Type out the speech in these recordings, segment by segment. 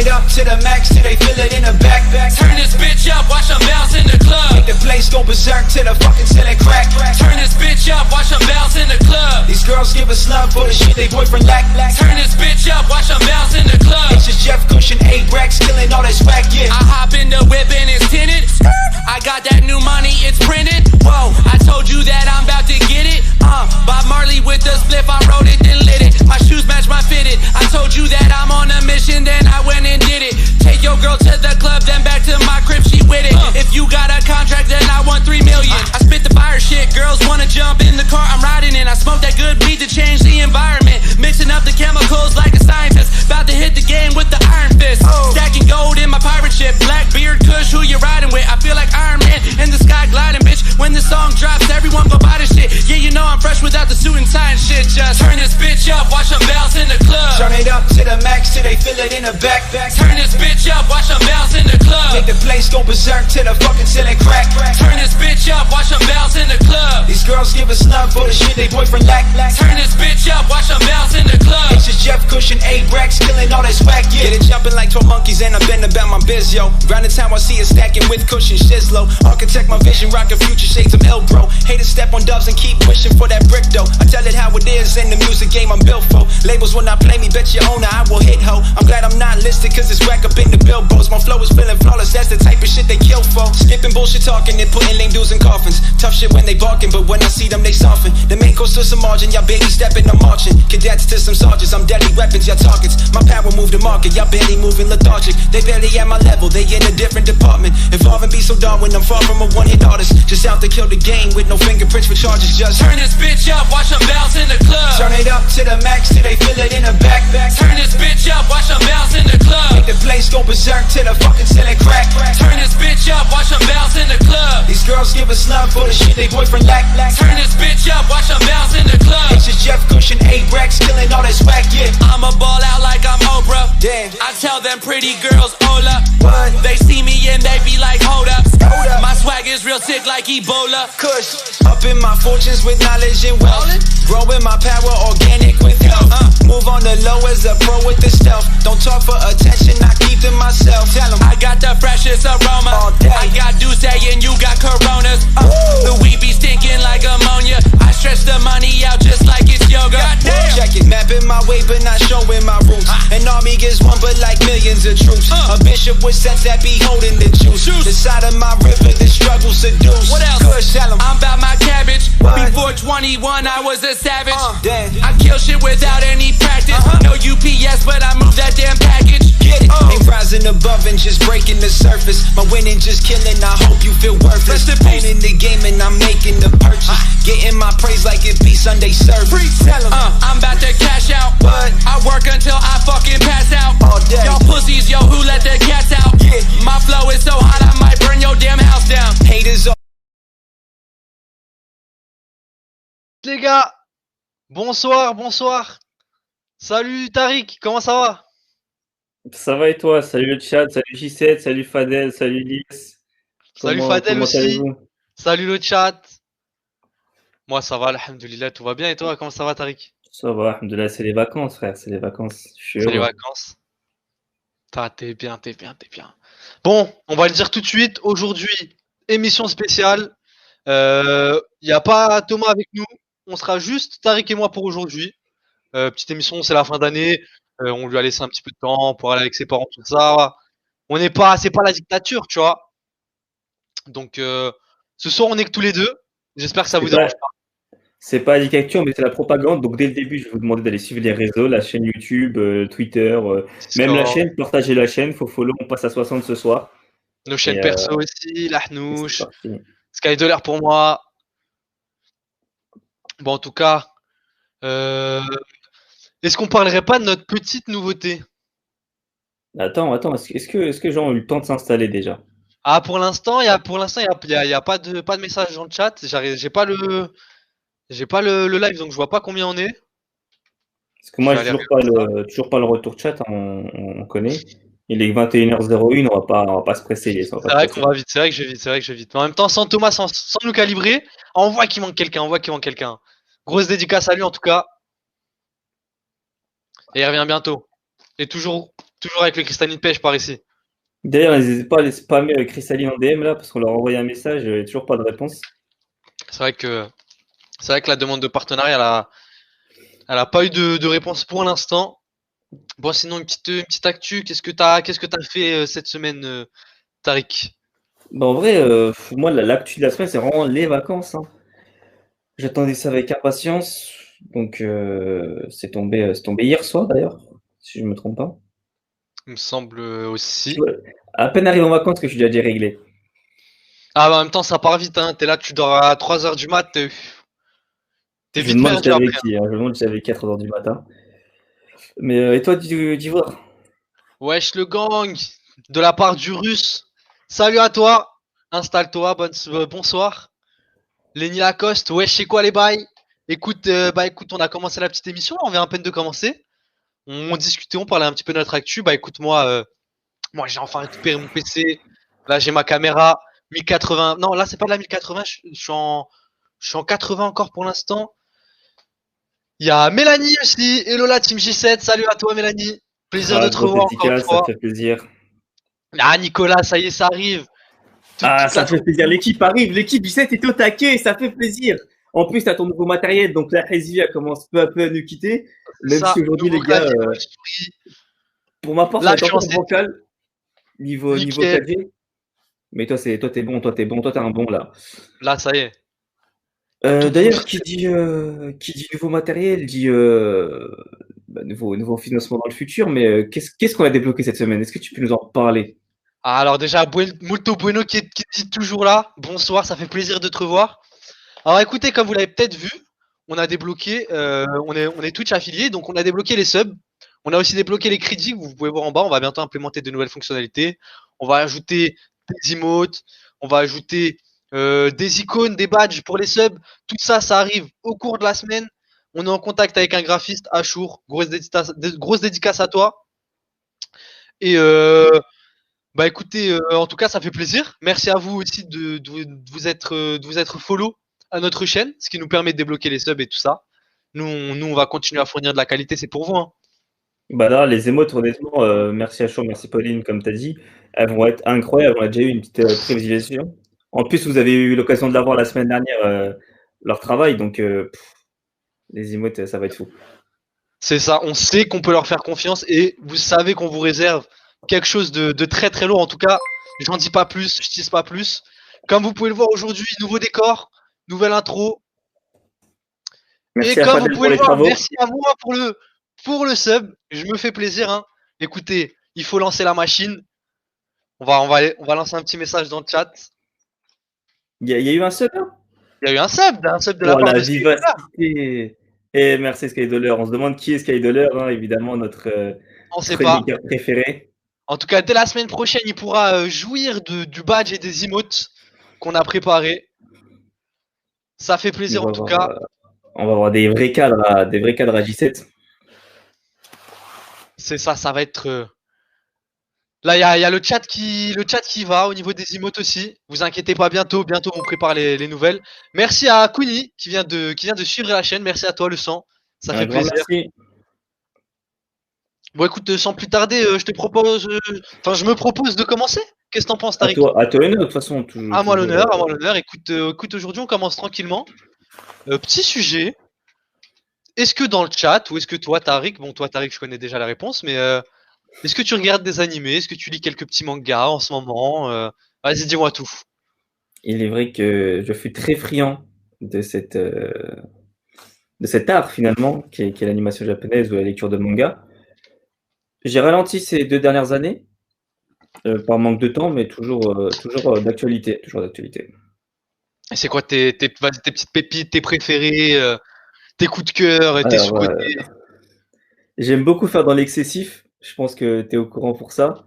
it up to the max till they feel it in the back. Turn this bitch up, watch them bounce in the club. Make the place go berserk till the fucking ceiling crack. Turn this bitch up, watch them bounce in the club. These girls give us love for the shit they boyfriend lack. Turn this bitch up, watch them bounce in the club. It's just Jeff Cushion, A-Brax, killing all that swag, yeah. I hop in the whip and it's tinted. I got that new money, it's printed. Whoa, I told you that I'm about to get it. Bob Marley with the spliff, I wrote it, then lit it. My shoes match my fitted. I told you that I'm on a mission, then I went and did it. Take your girl to the club, then back to my crib, she with it. If you got a contract, then I want 3 million. I spit the fire shit, girls wanna jump in the car I'm riding in. I smoke that good weed to change the environment, mixing up the chemicals like a scientist. About to hit the game with the iron fist. Stacking gold in my pirate ship, black beard, Kush, who you riding with? I feel like Iron Man in the sky gliding, bitch. When the song drops, everyone go buy this shit. Yeah, you know I'm fresh without the suit and tie and shit. Just turn this bitch up, watch them bounce in the club. Turn it up to the max till they feel it in the back. Turn this bitch up, watch them bounce in the club. Make the place go berserk till the fucking ceiling crack. Turn this bitch up, watch them bounce in the club. These girls give us love for the shit they boyfriend lack. Turn this bitch up, watch them bounce in the club. It's just Jeff Cushion, A-Brax, killing all that swag, yeah. Get it jumping like 12 monkeys and I've been about my biz, yo. Round the time I see it stacking with cushion, shizlo. Architect my vision, rockin' future shades of ill, bro. Haters step on dubs and keep wishing for that brick, though. I tell it how it is in the music game I'm built for. Labels will not play me, bet your owner I will hit, ho. I'm glad I'm not listed cause it's whack up in the billboards. My flow is feeling flawless, that's the type of shit they kill for. Skipping bullshit talking and putting lame dudes in coffins. Tough shit when they barking, but when I see them they soften. The main course to some margin, y'all baby stepping, I'm marching. Cadets to some sergeants, I'm deadly weapons, y'all targets. My power move the market, y'all barely moving lethargic. They barely at my level, they in a different department. Evolve and be so Darwin, I'm far from a one-hit artist. Just out to kill the game with no fingerprints for charges. Just turn this bitch up, watch them bounce in the club. Turn it up to the max till they feel it in the back. Turn this bitch up, watch them bounce in the club. Make the place go berserk till the fucking ceiling crack. Turn this bitch up, watch them bounce in the club. These girls give us love for the shit they boyfriend lack. Turn this bitch up, watch them bounce in the club. It's just Jeff Cushion, A-Brax, killing all that swag, yeah. I'ma ball out like I'm Oprah. Damn. I tell them pretty girls, hola. What? They see me and they be like, hold up. My swag is real sick like Ebola. Kush, up in my fortunes with knowledge and wealth. Growing my power organic with health. Move on the low as a pro with the stealth. Don't talk for attention, I keep to myself. Tell 'em I got the freshest aroma. All day. I got Douce and you got Coronas. The weed be stinking like ammonia. I stretch the money out just like it's yoga. Goddamn. check it, mapping my way but not showing my roots. An army gets one but like millions of troops. A bishop with sense that be holding the juice. The side of my river, the struggle seduce. What else? Kush, tell 'em I'm about my cabbage. What? Before 21 I was a savage. damn. I kill shit without any practice. No UPS but I move that damn package. Get it? Ain't rising above and just breaking the surface. My winning just killing, I hope you feel worthless. Rest in peace. Owning the game and I'm making the purchase. Getting my praise like it be Sunday service. Tell 'em I'm about to cash out. What? I work until I fucking pass out. All day. Y'all pussies, yo, who let the cats out? Yeah. My flow is so hot I might burn your damn house down. Haters all Les gars, bonsoir, bonsoir. Salut Tariq, comment ça va? Ça va et toi? Salut le chat, salut J7, salut Fadel, salut Lies. Salut Fadel comment aussi. allez-vous? Salut le chat. Moi ça va, alhamdoulilah, tout va bien. Et toi, comment ça va Tariq? Ça va, alhamdoulilah, c'est les vacances, frère, c'est les vacances. Je suis C'est les heureux. vacances. T'es bien, t'es bien, t'es bien. Bon, on va le dire tout de suite. Aujourd'hui, émission spéciale. Il n'y a pas Thomas avec nous. On sera juste Tariq et moi pour aujourd'hui. Petite émission, c'est la fin d'année. On lui a laissé un petit peu de temps pour aller avec ses parents, tout ça. On n'est pas, c'est pas la dictature, tu vois. Donc, ce soir, on est que tous les deux. J'espère que ça vous C'est dérange pas, pas. c'est pas la dictature, mais c'est la propagande. Donc dès le début, je vais vous demander d'aller suivre les réseaux, la chaîne YouTube, Twitter, même la chaîne, partagez la chaîne, faut follow, on passe à 60 ce soir. Nos chaînes Et, perso aussi, et c'est Lahnouche, parti. Sky Dollar pour moi. Bon, en tout cas, est-ce qu'on parlerait pas de notre petite nouveauté? Attends, est-ce que les gens ont eu le temps de s'installer déjà? Ah, pour l'instant, il y a pas de message dans le chat. J'ai pas le live, donc je vois pas combien on est. Parce que moi, Je vais j'ai aller toujours pas le retour chat, hein, on connaît. Il est 21h01, on va pas se presser. C'est vrai qu'on va vite, c'est vrai que je vais vite. Mais en même temps, sans Thomas, sans nous calibrer, on voit qu'il manque quelqu'un, Grosse dédicace à lui en tout cas. Et il revient bientôt. Et toujours Toujours avec le cristalline pêche par ici. D'ailleurs, n'hésitez pas à les spammer Cristalline en DM là, parce qu'on leur a envoyé un message, il n'y a toujours pas de réponse. C'est vrai que la demande de partenariat, elle a pas eu de réponse pour l'instant. Bon, sinon, une petite actu. Qu'est-ce que t'as fait cette semaine, Tariq? Bah, en vrai, moi, l'actu de la semaine, c'est vraiment les vacances, hein. J'attendais ça avec impatience. Donc, c'est tombé hier soir d'ailleurs, si je me trompe pas. Il me semble Tu aussi. vois, à peine arrivé en vacances que je suis déjà déréglé. Ah, bah, en même temps, ça part vite, hein. T'es là, tu dors à 3 heures du mat, t'es Je me vite demande perdu j'étais avec après. qui, hein. Je me demande j'étais avec 4 heures du matin. Mais et toi, d'Ivoire? Wesh, le gang, de la part du russe. Salut à toi. Installe-toi, bonsoir. Lenny Lacoste, wesh, c'est quoi les bails? Écoute, écoute, on a commencé la petite émission, là, on vient à peine de commencer. On discutait, on parlait un petit peu de notre actu. Bah écoute, moi j'ai enfin récupéré mon PC. Là, j'ai ma caméra 1080. Non, là, c'est pas de la 1080, je suis en 80 encore pour l'instant. Il y a Mélanie aussi. Hello la Team J7. Salut à toi, Mélanie. Plaisir de Ah, te grosse revoir encore une dédicace, ça fois. fait plaisir. Ah, Nicolas, ça y est, ça arrive. Ah, Toute la ça fait plaisir. L'équipe arrive, l'équipe 17 est au taquet, ça fait plaisir. En plus, t'as ton nouveau matériel, donc la Hezia commence peu à peu à nous quitter. Même ça, si aujourd'hui, nouveau les gars, clavier, nouvelle souris. pour ma part, ça Là, va je être suis en encore bancal, niveau nickel. 4G. Mais toi, t'es bon, toi, t'es un bon là. Là, ça y est. Tout D'ailleurs, profite. qui dit nouveau matériel, dit nouveau financement dans le futur. Mais qu'est-ce qu'on a débloqué cette semaine? Est-ce que tu peux nous en parler? Ah, alors déjà, Molto Bueno qui dit toujours là. Bonsoir, ça fait plaisir de te revoir. Alors écoutez, comme vous l'avez peut-être vu, on a débloqué, on est Twitch affilié, donc on a débloqué les subs. On a aussi débloqué les crédits, vous pouvez voir en bas. On va bientôt implémenter de nouvelles fonctionnalités. On va ajouter des emotes, on va ajouter des icônes, des badges pour les subs. Tout ça, ça arrive au cours de la semaine. On est en contact avec un graphiste, Achour. Grosse dédicace à toi. Et bah écoutez, en tout cas, ça fait plaisir. Merci à vous aussi de vous être follow à notre chaîne, ce qui nous permet de débloquer les subs et tout ça. On va continuer à fournir de la qualité, c'est pour vous, hein. Bah là, les émotes, honnêtement, merci à Chaud, merci Pauline, comme tu as dit, elles vont être incroyables. On a déjà eu une petite prévisualisation. En plus, vous avez eu l'occasion de l'avoir la semaine dernière, leur travail, donc les émotes, ça va être fou. C'est ça, on sait qu'on peut leur faire confiance et vous savez qu'on vous réserve quelque chose de très très lourd. En tout cas, j'en dis pas plus, je tease pas plus. Comme vous pouvez le voir aujourd'hui, nouveau décor, nouvelle intro. Et Merci à comme vous Fadel pouvez pour le les voir, travaux. merci à moi pour le sub. Je me fais plaisir, hein. Écoutez, il faut lancer la machine. On va lancer un petit message dans le chat. Il y a eu un seul, là? Il y a eu un sub de la Oh, part la de Skyler. vivacité! Et merci Skydoller. On se demande qui est Skydoller, hein, évidemment, notre On sait pas. chroniqueur préféré. En tout cas, dès la semaine prochaine, il pourra jouir du badge et des emotes qu'on a préparés. Ça fait plaisir On en va tout avoir, cas. on va avoir des vrais cadres à J7. C'est ça, ça va être. Là, il y a le chat qui va au niveau des emotes aussi. Vous inquiétez pas, bientôt on prépare les nouvelles. Merci à Kuni qui vient de suivre la chaîne. Merci à toi, le sang. Ça Un fait grand plaisir. merci. Bon, écoute, sans plus tarder, je me propose de commencer. Qu'est-ce que t'en penses, À Tariq? toi l'honneur, de toute façon. À moi l'honneur, à moi l'honneur. Écoute, aujourd'hui, on commence tranquillement. Petit sujet. Est-ce que dans le chat, ou est-ce que toi, Tariq, je connais déjà la réponse, mais est-ce que tu regardes des animés? Est-ce que tu lis quelques petits mangas en ce moment? Vas-y, dis-moi tout. Il est vrai que je suis très friand de cet art, finalement, qui est l'animation japonaise ou la lecture de manga. J'ai ralenti ces 2 dernières années, par manque de temps, mais toujours d'actualité. Toujours d'actualité. Et c'est quoi tes petites pépites, tes préférés, tes coups de cœur, tes Alors, sous-côtés? j'aime beaucoup faire dans l'excessif. Je pense que tu es au courant pour ça.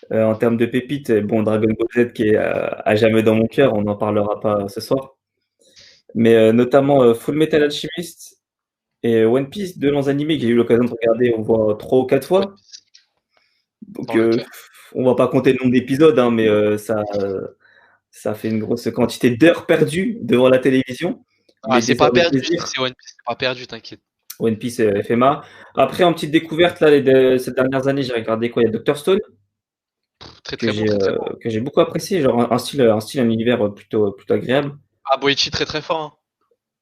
En termes de pépites, bon, Dragon Ball Z qui est à jamais dans mon cœur, on n'en parlera pas ce soir. Mais notamment Full Metal Alchemist et One Piece, deux longs animés que j'ai eu l'occasion de regarder au moins 3 ou 4 fois. Donc, Dans le cœur. on va pas compter le nombre d'épisodes, hein, mais ça fait une grosse quantité d'heures perdues devant la télévision. Ah, Mais c'est des pas heures de perdu, si plaisir. c'est One Piece, c'est pas perdu, t'inquiète. One Piece FMA. Après, en petite découverte, là, ces dernières années, j'ai regardé quoi? Il y a Dr. Stone, Très que très bon, très très bon. j'ai beaucoup apprécié, genre un univers plutôt agréable. Ah, Boichi très très fort.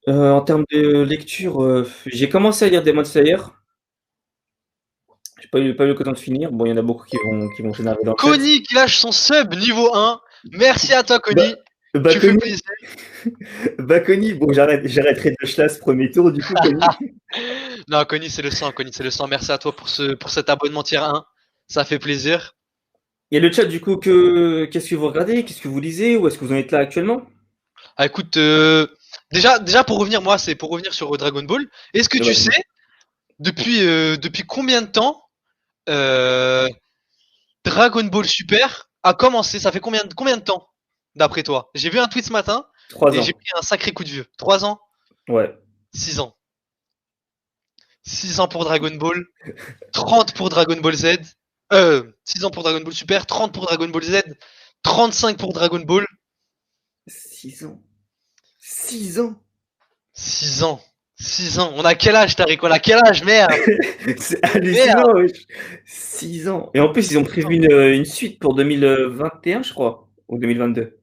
Hein. En termes de lecture, j'ai commencé à lire Demon Slayer. J'ai pas eu l'occasion de finir. Bon, il y en a beaucoup qui vont s'énerver dans le chat. Connie qui lâche son sub niveau 1. Merci à toi, Connie. Bah, Tu fais plaisir. Connie, bon, j'arrêterai de Schlass premier tour, du coup, Connie. Non, Connie, c'est le sang, Connie, c'est le sang. Merci à toi pour cet abonnement tier 1. Ça fait plaisir. Et le chat, du coup, qu'est-ce que vous regardez? Qu'est-ce que vous lisez? Où est-ce que vous en êtes là actuellement? Ah, écoute, déjà pour revenir, moi, c'est pour revenir sur Dragon Ball. Est-ce que tu sais, depuis combien de temps Dragon Ball Super a commencé? Ça fait combien de temps, d'après toi? J'ai vu un tweet ce matin 3 et ans. j'ai pris un sacré coup de vieux. 3 ans? Ouais. 6 ans. 6 ans pour Dragon Ball, 30 pour Dragon Ball Z, 6 ans pour Dragon Ball Super, 30 pour Dragon Ball Z, 35 pour Dragon Ball. 6 ans. 6 ans. 6 ans. 6 ans. On a quel âge, Tariq? On a quel âge, merde? C'est hallucinant, wesh. 6 ans. Et en plus, ils ont prévu une suite pour 2021, je crois, ou 2022.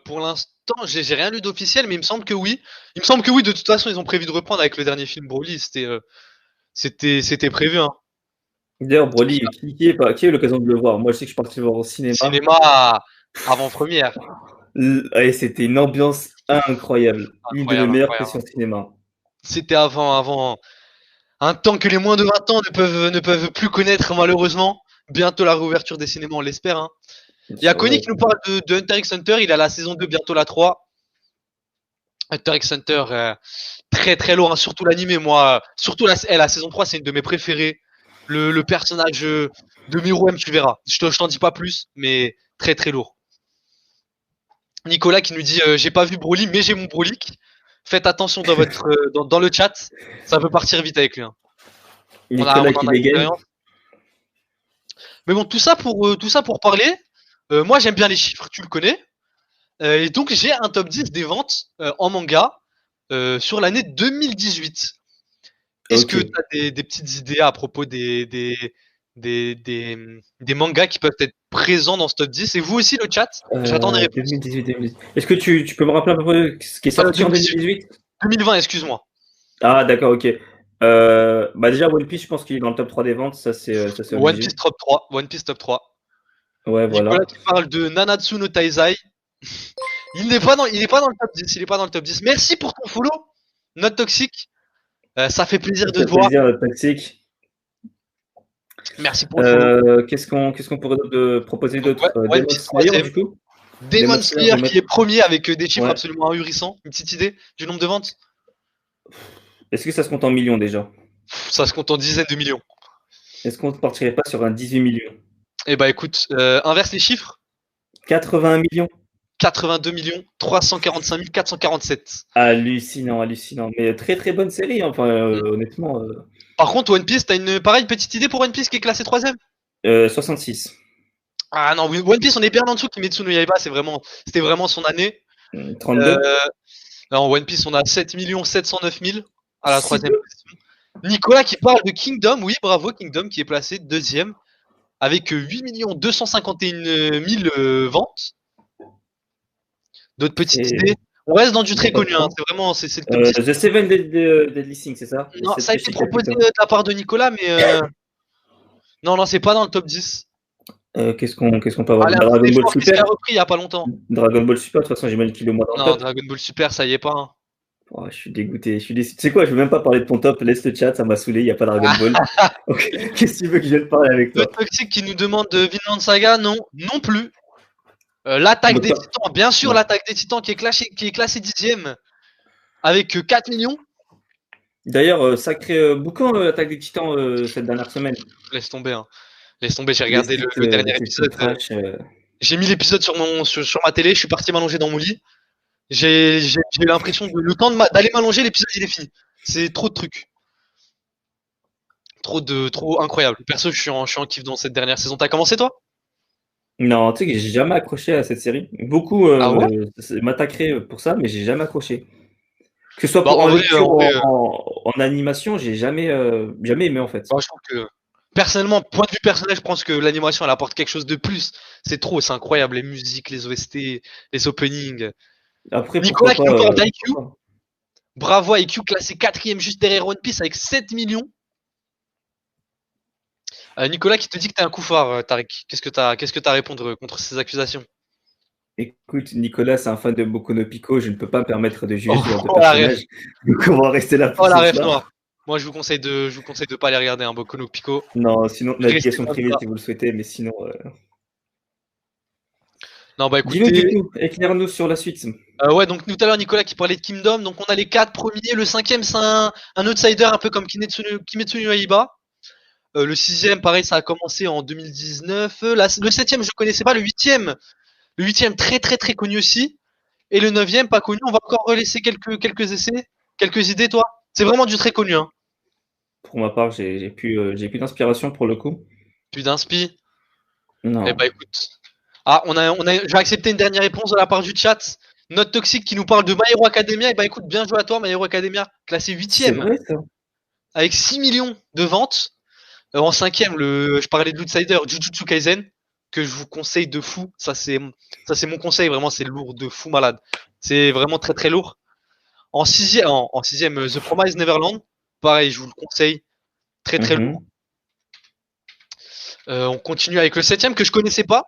Pour l'instant, j'ai rien lu d'officiel, mais il me semble que oui. Il me semble que oui, de toute façon, ils ont prévu de reprendre avec le dernier film Broly. C'était prévu, hein. D'ailleurs, Broly, qui a eu l'occasion de le voir? Moi, je sais que je suis parti le voir au cinéma. Cinéma avant-première. Et c'était une ambiance incroyable. Une de mes meilleures sessions cinéma. C'était avant un temps que les moins de 20 ans ne peuvent plus connaître, malheureusement. Bientôt la réouverture des cinémas, on l'espère. Hein. Il y a Connie qui nous parle de Hunter x Hunter. Il a la saison 2, bientôt la 3. Hunter x Hunter, très très lourd, hein, surtout l'animé. Moi, surtout la saison 3, c'est une de mes préférées. Le personnage de Miroem, tu verras. Je t'en dis pas plus, mais très très lourd. Nicolas qui nous dit j'ai pas vu Broly, mais j'ai mon Brolik. Faites attention dans le chat, ça peut partir vite avec lui. Hein. Nicolas qui dégaine. Mais bon, tout ça pour parler. Moi, j'aime bien les chiffres, tu le connais. Et donc, j'ai un top 10 des ventes en manga sur l'année 2018. Est-ce que tu as des petites idées à propos des mangas qui peuvent être présents dans ce top 10? Et vous aussi, le chat, j'attends des réponses. 2018. Est-ce que tu peux me rappeler un peu ce qui est sorti en 2018? 2020, excuse-moi. Ah, d'accord, ok. Déjà, One Piece, je pense qu'il est dans le top 3 des ventes. Ça, c'est One Piece top 3. One Piece top 3. Ouais, voilà. Nicolas qui parle de Nanatsu no Taizai. Il n'est pas dans le top 10. Il est pas dans le top 10. Merci pour ton follow, Note Toxique. Ça fait plaisir de te voir. Plaisir, Toxique. Merci pour le follow. Qu'est-ce qu'on pourrait proposer d'autre? Demon Slayer, du coup. Demon Slayer qui est premier avec des chiffres absolument ahurissants. Une petite idée du nombre de ventes? Est-ce que ça se compte en millions déjà? Ça se compte en dizaines de millions. Est-ce qu'on ne partirait pas sur un 18 millions? Eh bah écoute, inverse les chiffres. 81 millions. 82 millions 345 447. Hallucinant. Mais très très bonne série, enfin, honnêtement. Par contre, One Piece, t'as une pareille petite idée pour One Piece qui est classé 3ème? 66. Ah non, One Piece, on est bien en dessous de Kimetsu no Yaiba, c'était vraiment son année. 32. Non, One Piece, on a 7 709 000 à la 3ème position. Nicolas qui parle de Kingdom, oui, bravo, Kingdom qui est placé 2ème avec 8 251 000 ventes. D'autres petites idées? On reste dans du très connu, hein. C'est le top 10. The Seven Deadly Sins, c'est ça? Non, ça a été proposé de la part de Nicolas, mais non, c'est pas dans le top 10. Qu'est-ce qu'on peut avoir? Dragon Ball Super qui a repris il y a pas longtemps. Dragon Ball Super, de toute façon, j'imagine qu'il est au moins dans le top. Non, Dragon Ball Super, ça y est pas. Hein. Oh, je suis dégoûté. Tu sais quoi, je veux même pas parler de ton top. Laisse le chat, ça m'a saoulé. Il n'y a pas Dragon Ball. Qu'est-ce que tu veux que je vienne parler avec toi? Le Toxic qui nous demande de Vinland Saga, non plus. L'attaque des Titans, bien sûr, l'attaque des Titans qui est classé 10ème avec 4 millions. D'ailleurs, sacré boucan, l'attaque des Titans cette dernière semaine. Laisse tomber, hein. Laisse tomber, j'ai regardé le dernier épisode. J'ai mis l'épisode sur ma télé, je suis parti m'allonger dans mon lit. J'ai eu l'impression que le temps d'aller m'allonger, l'épisode il est fini. C'est trop de trucs. Trop incroyable. Perso, je suis en kiff dans cette dernière saison. T'as commencé toi? Non, tu sais que j'ai jamais accroché à cette série. Beaucoup m'attaqueraient pour ça, mais j'ai jamais accroché. Que ce soit Bah, pour en en vrai, lecture en ou vrai, en animation, j'ai jamais aimé en fait. moi, je trouve que personnellement, point de vue personnel, je pense que l'animation elle apporte quelque chose de plus. C'est trop, c'est incroyable, les musiques, les OST, les openings. Après, Nicolas pourquoi qui pas, nous parle d'IQ, pourquoi pas. bravo IQ, classé quatrième juste derrière One Piece avec 7 millions. Nicolas qui te dit que t'es un couffard, Tariq. Qu'est-ce que t'as à répondre contre ces accusations? Écoute, Nicolas, c'est un fan de Boku no Pico, je ne peux pas me permettre de juger Oh, ce genre de oh la ref, personnage. Donc on va rester là pour oh la ce ref soir. noire. Moi je vous conseille de pas aller regarder un Boku no Pico. Non, sinon, Restez navigation comme privée ça. si vous le souhaitez, mais sinon. Non bah Dis-nous du écoutez, coup, éclaire-nous sur la suite. ouais donc tout à l'heure Nicolas qui parlait de Kingdom, donc on a les 4 premiers, le cinquième c'est un outsider un peu comme Kimetsu no Yaiba. Le sixième pareil ça a commencé en 2019. Le septième je connaissais pas, le huitième très très très connu aussi. Et le neuvième pas connu, on va encore relaisser quelques essais, quelques idées toi. C'est vraiment du très connu hein. Pour ma part, j'ai plus d'inspiration pour le coup. Plus d'inspi. Eh Non. bah écoute. Ah, je vais accepter une dernière réponse de la part du chat. Note toxique qui nous parle de My Hero Academia. Eh bah écoute, bien joué à toi, My Hero Academia. Classé C'est 8ème, vrai ça. avec 6 millions de ventes. En 5ème, je parlais de l'outsider Jujutsu Kaisen, que je vous conseille de fou. Ça c'est mon conseil, vraiment, c'est lourd de fou malade. C'est vraiment très très lourd. En sixième, The Promised Neverland. Pareil, je vous le conseille. Très très lourd. Mhm. On continue avec le septième que je connaissais pas.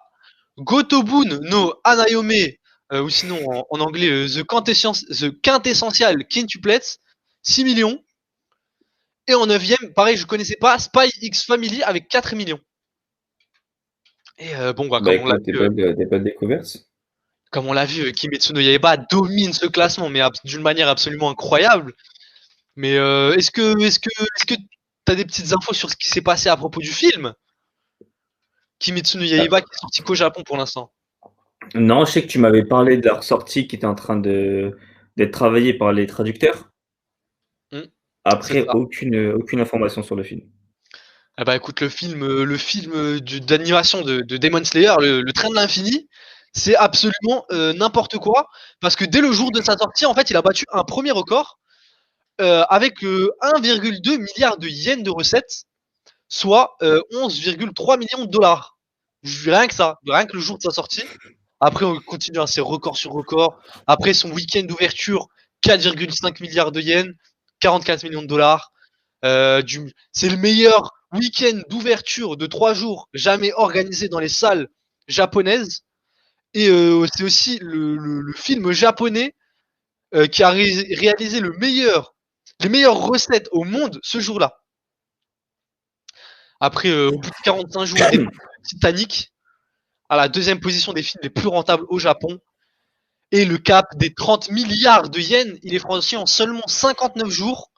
Gotobun no Anayome, ou sinon en anglais The Quintessential Quintuplets, 6 millions. Et en 9ème, pareil, je connaissais pas, Spy X Family avec 4 millions. Et bon, bah, Bah écoute, des belles découvertes. comme on l'a vu, Kimetsu no Yaiba domine ce classement, mais d'une manière absolument incroyable. Mais est-ce que t'as des petites infos sur ce qui s'est passé à propos du film Kimetsu no Yaiba qui est sorti qu'au Japon pour l'instant. Non, je sais que tu m'avais parlé de la ressortie qui était en train d'être travaillée par les traducteurs. C'est Après, ça. aucune information sur le film. Ah bah écoute, le film d'animation de Demon Slayer, le Train de l'Infini, c'est absolument n'importe quoi. Parce que dès le jour de sa sortie, en fait, il a battu un premier record avec 1,2 milliard de yens de recettes, soit 11,3 millions de dollars. Rien que ça, rien que le jour de sa sortie. Après, on continue à ses records sur records. Après son week-end d'ouverture, 4,5 milliards de yens, 44 millions de dollars. C'est le meilleur week-end d'ouverture de 3 jours jamais organisé dans les salles japonaises. Et c'est aussi le film japonais qui a réalisé les meilleures recettes au monde ce jour-là. Après, au bout de 45 jours, Titanic à la deuxième position des films les plus rentables au Japon. Et le cap des 30 milliards de yens, il est franchi en seulement 59 jours,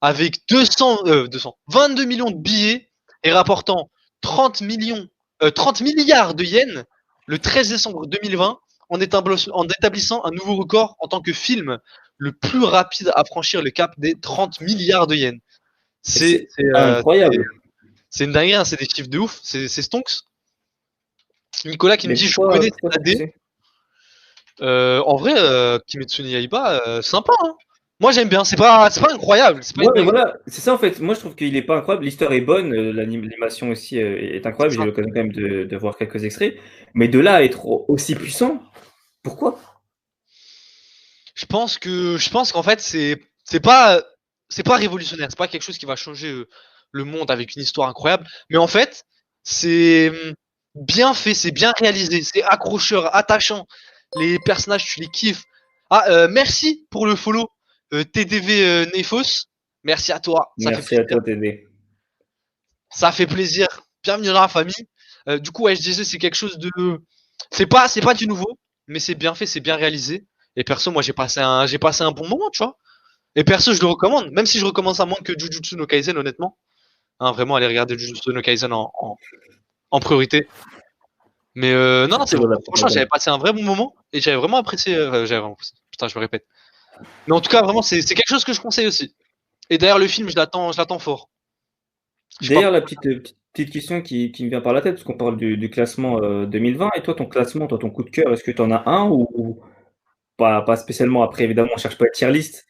avec 22 millions de billets et rapportant 30 milliards de yens le 13 décembre 2020 en établissant un nouveau record en tant que film le plus rapide à franchir le cap des 30 milliards de yens. C'est incroyable. C'est une dinguerie, hein, c'est des chiffres de ouf, c'est stonks. Nicolas qui me dit je connais cette AD. En vrai, Kimetsu no Yaiba, sympa. Hein. Moi j'aime bien, c'est pas incroyable. Ouais, mais voilà, c'est ça en fait. Moi je trouve qu'il est pas incroyable. L'histoire est bonne, l'animation aussi est incroyable. J'ai eu l'occasion quand même de voir quelques extraits. Mais de là à être aussi puissant, pourquoi? Je pense qu'en fait c'est pas révolutionnaire, c'est pas quelque chose qui va changer le monde avec une histoire incroyable. Mais en fait c'est bien fait, c'est bien réalisé, c'est accrocheur, attachant. Les personnages tu les kiffes. Ah merci pour le follow. TDV Nefos, merci à toi. Merci à toi, TD. Ça fait plaisir. Bienvenue dans la famille. Du coup, ouais, je disais, c'est quelque chose de. C'est pas du nouveau, mais c'est bien fait, c'est bien réalisé. Et perso, moi, j'ai passé un bon moment, tu vois. Et perso, je le recommande, même si je recommande ça moins que Jujutsu no Kaisen, honnêtement. Hein, vraiment, allez regarder Jujutsu no Kaisen en priorité. Mais non, c'est bon. Franchement, j'avais passé un vrai bon moment et j'avais vraiment apprécié. Putain, je me répète. Mais en tout cas, vraiment, c'est quelque chose que je conseille aussi. Et d'ailleurs, le film, je l'attends fort. D'ailleurs, la petite question qui me vient par la tête, parce qu'on parle du classement 2020, et toi, ton coup de cœur, est-ce que tu en as un ou pas spécialement? Après, évidemment, on cherche pas à tier list,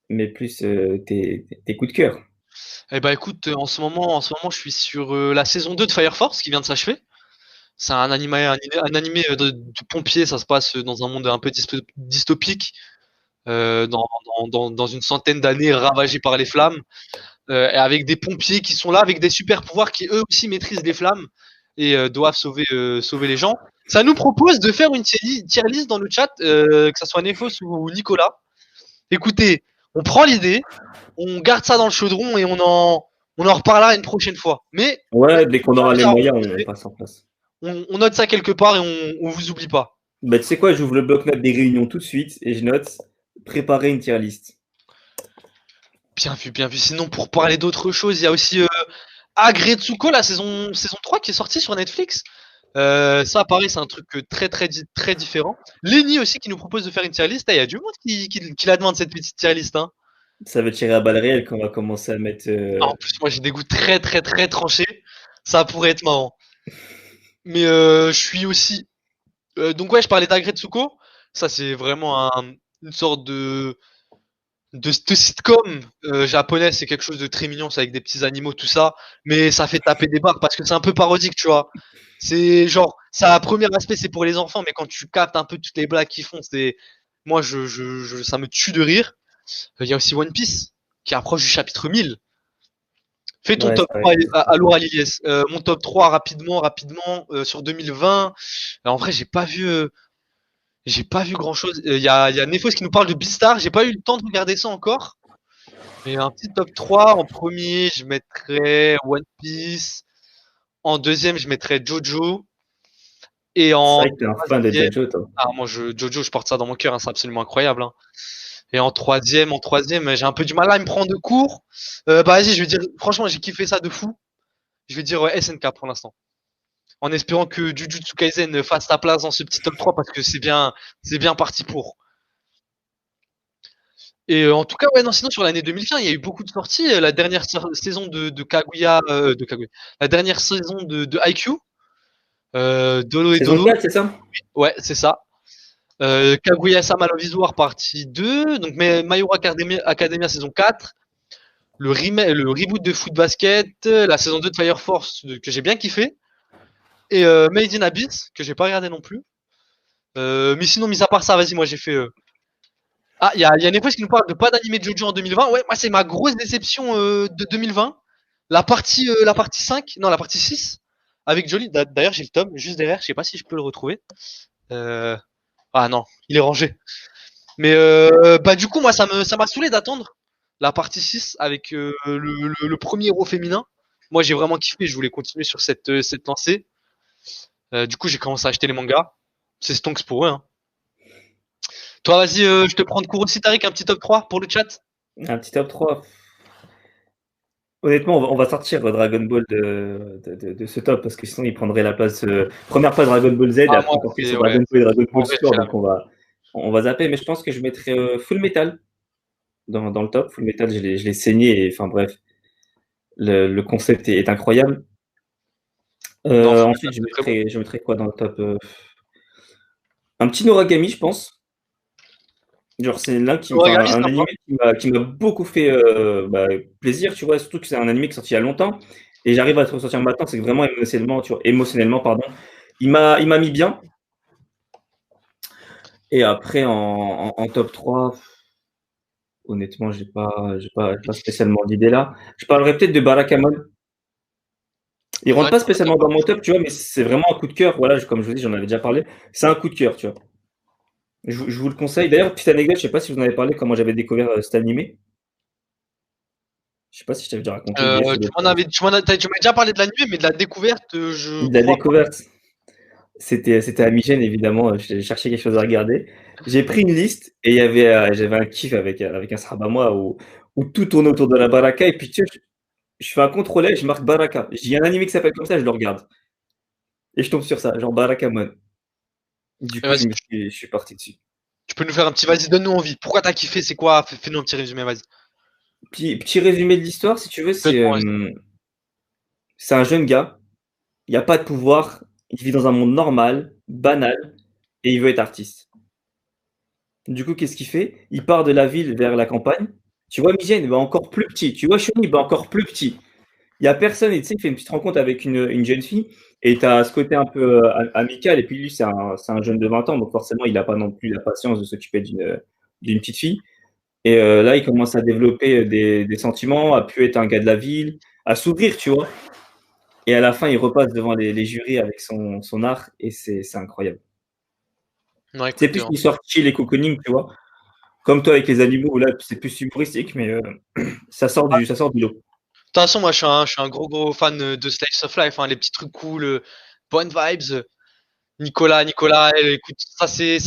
mais plus tes coups de cœur. Eh ben écoute, en ce moment, je suis sur la saison 2 de Fire Force qui vient de s'achever. C'est un animé de pompiers, ça se passe dans un monde un peu dystopique, dans une centaine d'années ravagé par les flammes, et avec des pompiers qui sont là, avec des super pouvoirs qui eux aussi maîtrisent les flammes et doivent sauver les gens. Ça nous propose de faire une tier list dans le chat, que ça soit Nefos ou Nicolas. Écoutez, on prend l'idée, on garde ça dans le chaudron et on en reparlera une prochaine fois. Mais Ouais, dès qu'on aura les moyens, on passe en place. on note ça quelque part et on vous oublie pas. Bah, tu sais quoi, j'ouvre le bloc-notes des réunions tout de suite et je note préparer une tier list. Bien vu, bien vu. Sinon, pour parler d'autre chose, il y a aussi Agretsuko, la saison 3 qui est sortie sur Netflix. Ça, pareil, c'est un truc très différent. Lenny aussi qui nous propose de faire une tier list. Il y a du monde qui la demande, cette petite tier list. Hein. Ça veut tirer à balles réelles qu'on va commencer à mettre. En plus, moi, j'ai des goûts très tranchés. Ça pourrait être marrant. Mais je suis aussi. Donc, ouais, je parlais d'Agretsuko. Ça, c'est vraiment une sorte de sitcom japonais, c'est quelque chose de très mignon, c'est avec des petits animaux, tout ça, mais ça fait taper des barres parce que c'est un peu parodique, tu vois. C'est genre, ça, premier aspect, c'est pour les enfants, mais quand tu captes un peu toutes les blagues qu'ils font, c'est. Moi, ça me tue de rire. Il y a aussi One Piece qui approche du chapitre 1000. Fais ton Ouais, top c'est 3 vrai. à Laura Lilies. Mon top 3 rapidement, sur 2020. En vrai, j'ai pas vu grand chose. Il y a Nefos qui nous parle de Beastar. J'ai pas eu le temps de regarder ça encore. Mais un petit top 3. En premier, je mettrais One Piece. En deuxième, je mettrais Jojo. Et C'est en vrai que t'es un fan de troisième. Jojo, toi. Ah, moi, Jojo, je porte ça dans mon cœur. Hein, c'est absolument incroyable. Hein. Et en troisième, j'ai un peu du mal à me prendre de cours. Bah, vas-y, je vais dire, franchement, j'ai kiffé ça de fou. Je vais dire SNK pour l'instant. En espérant que Jujutsu Kaisen fasse sa place dans ce petit top 3 parce que c'est bien parti pour. Et en tout cas, ouais, non, sinon sur l'année 2015, il y a eu beaucoup de sorties. La dernière saison de Kaguya, la dernière saison de Haikyuu, Dolo et Saison Dolo. 4, c'est ça? Ouais, c'est ça. Kaguya-sama Love is War partie 2. Donc, My Hero Academia saison 4. Le reboot de Foot Basket. La saison 2 de Fire Force que j'ai bien kiffé. Et Made in Abyss, que j'ai pas regardé non plus. Mais sinon, mis à part ça, vas-y, moi j'ai fait. Ah, il y a Nefos qui nous parle de pas d'animé de Jojo en 2020. Ouais, moi c'est ma grosse déception de 2020. La partie 5, non, la partie 6, avec Jolie. D'ailleurs, j'ai le tome juste derrière, je sais pas si je peux le retrouver. Ah non, il est rangé. Mais bah du coup, moi ça m'a saoulé d'attendre la partie 6 avec le premier héros féminin. Moi j'ai vraiment kiffé, je voulais continuer sur cette lancée. Du coup, j'ai commencé à acheter les mangas. C'est stonks pour eux. Hein. Toi, vas-y, je te prends de cours aussi, Tariq, un petit top 3 pour le chat. Un petit top 3. Honnêtement, on va sortir Dragon Ball de ce top parce que sinon il prendrait la place. Première place Dragon Ball Z et après on sur Dragon Ball et Dragon Ball Super. Donc on va zapper. Mais je pense que je mettrais Full Metal dans le top. Full Metal, je l'ai saigné. Enfin bref, le concept est incroyable. Ensuite, je mettrais quoi dans le top un petit Noragami, je pense. Genre, c'est l'un un animé qui m'a beaucoup fait plaisir, tu vois, surtout que c'est un animé qui est sorti il y a longtemps et j'arrive à te ressortir maintenant, c'est que vraiment émotionnellement, pardon, il m'a mis bien. Et après, en top 3, honnêtement, j'ai pas spécialement d'idée là. Je parlerai peut-être de Barakamon. Il rentre pas spécialement dans mon top, tu vois, mais c'est vraiment un coup de cœur. Voilà, comme je vous dis, j'en avais déjà parlé. C'est un coup de cœur, tu vois. Je vous le conseille. D'ailleurs, petite anecdote, je sais pas si vous en avez parlé, comment j'avais découvert cet animé. Je sais pas si je t'avais déjà raconté. Tu m'as déjà parlé de l'animé, mais de la découverte, De la découverte, c'était à Migène, évidemment. J'ai cherché quelque chose à regarder. J'ai pris une liste et j'avais un kiff avec un sahab à moi où tout tourne autour de la baraka. Et puis, tu sais, je fais un contrôle et je marque baraka. J'ai un animé qui s'appelle comme ça, je le regarde. Et je tombe sur ça, genre Barakamon. Du coup, je suis parti dessus. Tu peux nous faire un petit, vas-y, donne-nous envie. Pourquoi t'as kiffé, c'est quoi? Fais-nous un petit résumé, vas-y. Petit résumé de l'histoire, si tu veux, c'est un jeune gars, il n'y a pas de pouvoir, il vit dans un monde normal, banal, et il veut être artiste. Du coup, qu'est-ce qu'il fait? Il part de la ville vers la campagne, Tu vois, Migen, bah, encore plus petit. Tu vois, Shoni, bah, encore plus petit. Il y a personne, et tu sais, il fait une petite rencontre avec une jeune fille, et tu as ce côté un peu amical, et puis lui, c'est un jeune de 20 ans, donc forcément, il n'a pas non plus la patience de s'occuper d'une petite fille. Et là, il commence à développer des sentiments, à pu être un gars de la ville, à s'ouvrir, tu vois. Et à la fin, il repasse devant les jurys avec son art, et c'est incroyable. Non, C'est écoute, plus une sorte chill et cocooning, tu vois. Comme toi avec les animaux, où là, c'est plus humoristique, mais ça sort du lot. de toute façon, moi, je suis un gros fan de Slice of Life, hein, les petits trucs cool, bonnes vibes. Nicolas, écoute, ça c'est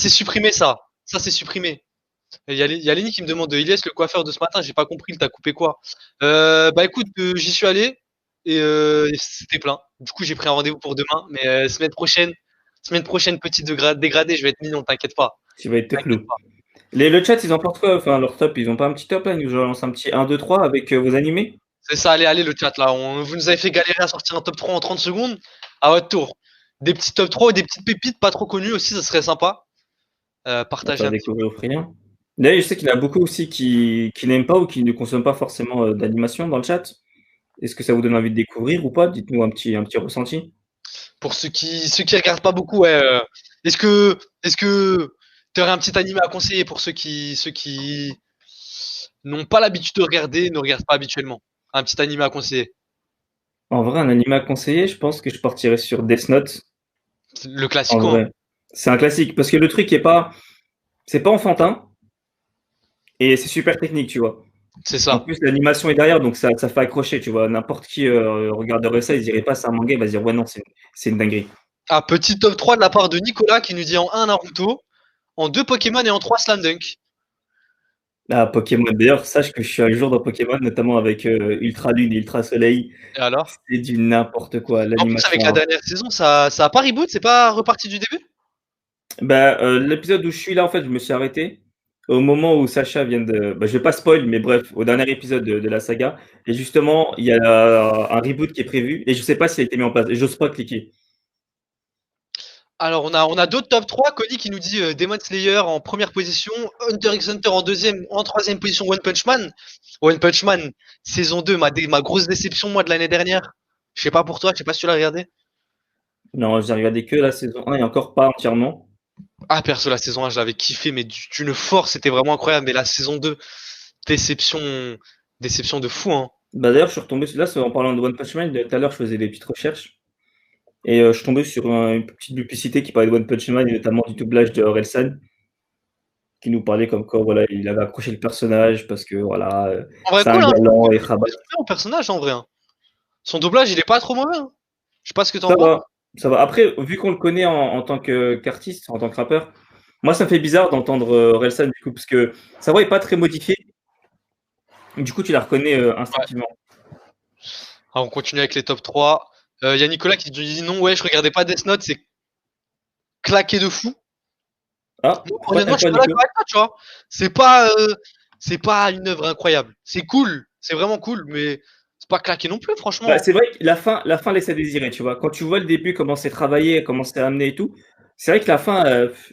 supprimé, ça. Ça c'est supprimé. Il y a Lenny qui me demande, Ilyes, le coiffeur de ce matin, j'ai pas compris, il t'a coupé quoi? Bah écoute, j'y suis allé et c'était plein. Du coup, j'ai pris un rendez-vous pour demain, mais semaine prochaine, petit dégradé, je vais être mignon, t'inquiète pas. Tu vas être T'inquiète techno. pas. Le chat, ils en portent quoi? Enfin, leur top, ils ont pas un petit top là? Ils nous lancent un petit 1, 2, 3 avec vos animés? C'est ça, allez, le chat là. Vous nous avez fait galérer à sortir un top 3 en 30 secondes. À votre tour. Des petits top 3 ou des petites pépites pas trop connues aussi, ça serait sympa. On va Partagez faire un petit peu. découvrir aux friands. D'ailleurs, je sais qu'il y en a beaucoup aussi qui n'aiment pas ou qui ne consomment pas forcément d'animation dans le chat. Est-ce que ça vous donne envie de découvrir ou pas? Dites-nous un petit ressenti. Pour ceux qui regardent pas beaucoup, ouais. Est-ce que tu aurais un petit animé à conseiller pour ceux qui n'ont pas l'habitude de regarder, ne regardent pas habituellement? Un petit animé à conseiller. En vrai, un anime à conseiller, je pense que je partirais sur Death Note. Le En classico, hein. vrai, c'est un classique parce que le truc c'est pas enfantin et c'est super technique, tu vois. C'est En ça. plus, l'animation est derrière, donc ça fait accrocher, tu vois. N'importe qui regarderait ça, il dirait pas c'est un manga, il va se dire ouais non, c'est une dinguerie. Ah, petit top 3 de la part de Nicolas qui nous dit en 1 Naruto, en 2 Pokémon et en 3 Slam Dunk. Ah, Pokémon. D'ailleurs, sache que je suis à jour dans Pokémon, notamment avec Ultra Lune et Ultra Soleil. Et alors? C'est du n'importe quoi. En plus, avec L'animation. la dernière saison, ça a pas reboot, c'est pas reparti du début? Bah, l'épisode où je suis là, en fait, je me suis arrêté au moment où Sacha vient de. Bah, je vais pas spoil, mais bref, au dernier épisode de la saga. Et justement, il y a un reboot qui est prévu et je sais pas s'il a été mis en place. Et j'ose pas cliquer. Alors, on a d'autres top 3. Connie qui nous dit Demon Slayer en première position, Hunter x Hunter en deuxième, en troisième position One Punch Man. One Punch Man, saison 2, ma grosse déception, moi, de l'année dernière. Je sais pas pour toi, je sais pas si tu l'as regardé. Non, j'ai regardé que la saison 1 et encore pas entièrement. Ah, perso, la saison 1, je l'avais kiffé, mais d'une force, c'était vraiment incroyable. Mais la saison 2, déception, déception de fou, hein. Bah, d'ailleurs, je suis retombé là, en parlant de One Punch Man. Tout à l'heure, je faisais des petites recherches et je suis tombé sur une petite publicité qui parlait de One Punch Man et notamment du doublage de Orelsan, qui nous parlait comme quoi voilà, il avait accroché le personnage parce que voilà, En vrai, c'est un cool, hein. galant et rabat. Au personnage, en vrai, hein. Son doublage, il est pas trop mauvais, hein. Je sais pas ce que t'en Ça penses. va, ça va. Après, vu qu'on le connaît en tant qu'artiste, en tant que rappeur, moi ça me fait bizarre d'entendre Orelsan du coup, parce que sa voix est pas très modifiée. Du coup, tu la reconnais instinctivement. Alors, on continue avec les top 3. Il y a Nicolas qui dit non, ouais, je regardais pas Death Note, c'est claqué de fou. Ah, Moi, honnêtement, je suis pas pas du tout. d'accord avec toi, tu vois. C'est pas une œuvre incroyable. C'est cool, c'est vraiment cool, mais c'est pas claqué non plus, franchement. Bah, c'est vrai que la fin laisse à désirer, tu vois. Quand tu vois le début, comment c'est travaillé, comment c'est amené et tout, c'est vrai que la fin,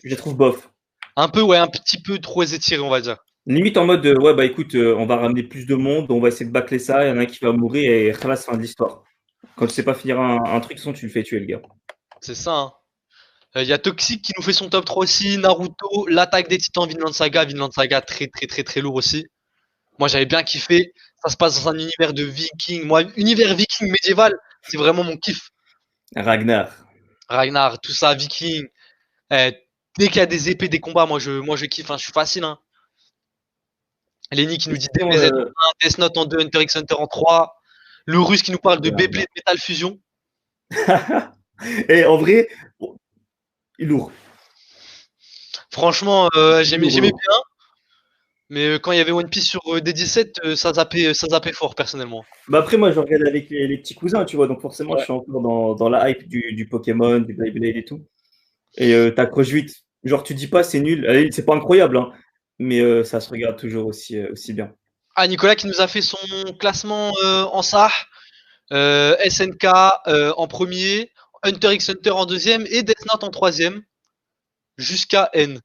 je la trouve bof. Un peu, ouais, un petit peu trop étiré, on va dire. Limite en mode, ouais, bah écoute, on va ramener plus de monde, on va essayer de bâcler ça, il y en a un qui va mourir et khalas, fin de l'histoire. Quand tu sais pas finir un truc, sinon tu le fais tuer, le gars. C'est ça, hein. Il y a Toxic qui nous fait son top 3 aussi. Naruto, l'attaque des titans, Vinland Saga, très très très très lourd aussi. Moi, j'avais bien kiffé. Ça se passe dans un univers de viking. Moi, univers viking médiéval, c'est vraiment mon kiff. Ragnar. Ragnar, tout ça, viking. Eh, dès qu'il y a des épées, des combats, moi je kiffe, hein, je suis facile, hein. Lenny qui nous dit Sinon, DBZ en 1, Death Note en 2, Hunter x Hunter en 3. Le russe qui nous parle de Beyblade Metal Fusion. Et en vrai, lourd. Franchement, j'aimais Lourd. bien. Mais quand il y avait One Piece sur D17, ça zappait fort, personnellement. Bah après, moi, je regarde avec les petits cousins, tu vois, donc forcément, je Ouais. suis encore dans la hype du Pokémon, du Beyblade et tout. Et t'accroches vite. Genre, tu dis pas c'est nul. Allez, c'est pas incroyable, hein, mais ça se regarde toujours aussi bien. Ah, Nicolas qui nous a fait son classement en SAH. SNK en premier, Hunter x Hunter en deuxième et Death Note en troisième, jusqu'à N.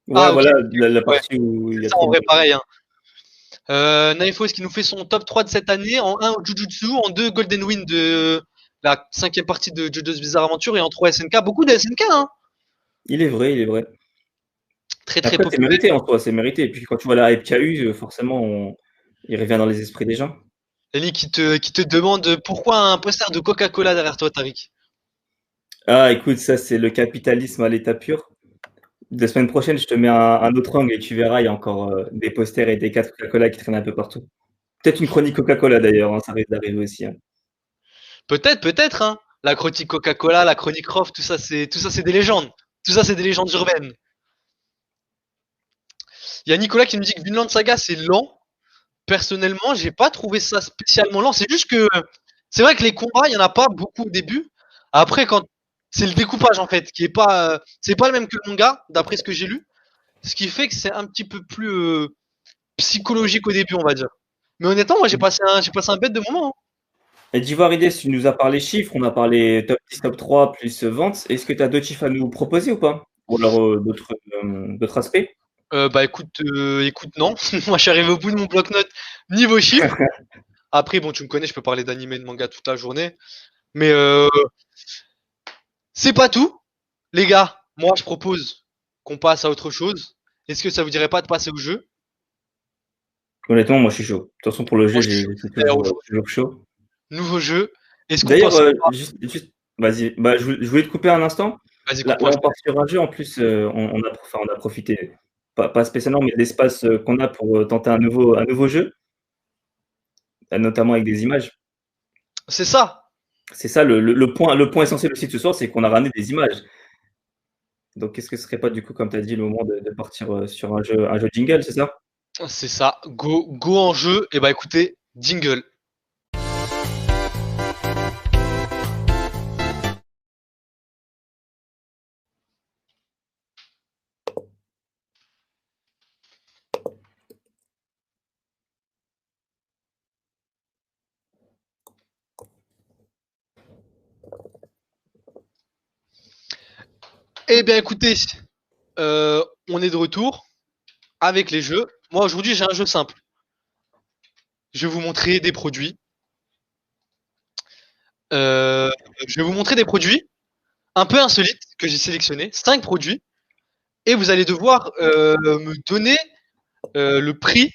Ouais, Ah, ok. voilà, la Ouais, partie où il y c'est a ça en trop vrai, de. pareil. Hein. Naifos qui nous fait son top 3 de cette année, en 1 au Jujutsu, en 2 Golden Wind de la cinquième partie de JoJo's Bizarre Adventure et en 3 SNK. Beaucoup de SNK, hein. Il est vrai, il est vrai. Très très Après, c'est populaire. mérité en soi, c'est mérité. Et puis quand tu vois la hype qu'il y a eu, forcément, il revient dans les esprits des gens. Ellie qui te demande pourquoi un poster de Coca-Cola derrière toi, Tariq. Ah, écoute, ça, c'est le capitalisme à l'état pur. La semaine prochaine, je te mets un autre angle et tu verras, il y a encore des posters et des cartes Coca-Cola qui traînent un peu partout. Peut-être une chronique Coca-Cola d'ailleurs, hein, ça risque d'arriver aussi. Hein. Peut-être, peut-être, hein. La chronique Coca-Cola, la chronique Rof, tout ça, c'est des légendes. Tout ça, c'est des légendes urbaines. Il y a Nicolas qui nous dit que Vinland Saga, c'est lent. Personnellement, j'ai pas trouvé ça spécialement lent. C'est juste que, c'est vrai que les combats, il y en a pas beaucoup au début. Après, quand c'est le découpage en fait, qui est pas, c'est pas le même que le manga, d'après ce que j'ai lu. Ce qui fait que c'est un petit peu plus psychologique au début, on va dire. Mais honnêtement, moi, j'ai passé un bête de moment. Hein. Et d'Ivorides, tu nous as parlé chiffres, on a parlé top 10, top 3, plus ventes. Est-ce que tu as d'autres chiffres à nous proposer ou pas? Ou alors d'autres aspects? Bah écoute, non. Moi, je suis arrivé au bout de mon bloc-notes niveau chiffres. Après, bon, tu me connais, je peux parler d'anime et de manga toute la journée. Mais c'est pas tout. Les gars, moi, je propose qu'on passe à autre chose. Est-ce que ça vous dirait pas de passer au jeu? Honnêtement, moi je suis chaud. De toute façon, pour le Moi, jeu, je suis chaud. je suis D'ailleurs, toujours chaud. nouveau jeu. Est-ce qu'on D'ailleurs, pense pas? vas-y, bah, je voulais te couper un instant. Vas-y, Là, coupe-moi. on part sur un jeu. En plus, on a profité, pas spécialement, mais de l'espace qu'on a pour tenter un nouveau jeu, notamment avec des images. C'est ça. C'est ça le point essentiel aussi de ce soir, c'est qu'on a ramené des images. Donc, qu'est-ce que ce serait pas, du coup, comme tu as dit, le moment de partir sur un jeu jingle, c'est ça? C'est ça. Go en jeu. Et bah écoutez, jingle. Eh bien écoutez, on est de retour avec les jeux. Moi aujourd'hui j'ai un jeu simple. Je vais vous montrer des produits. Euh, je vais vous montrer des produits un peu insolites que j'ai sélectionnés. 5 produits. Et vous allez devoir me donner le prix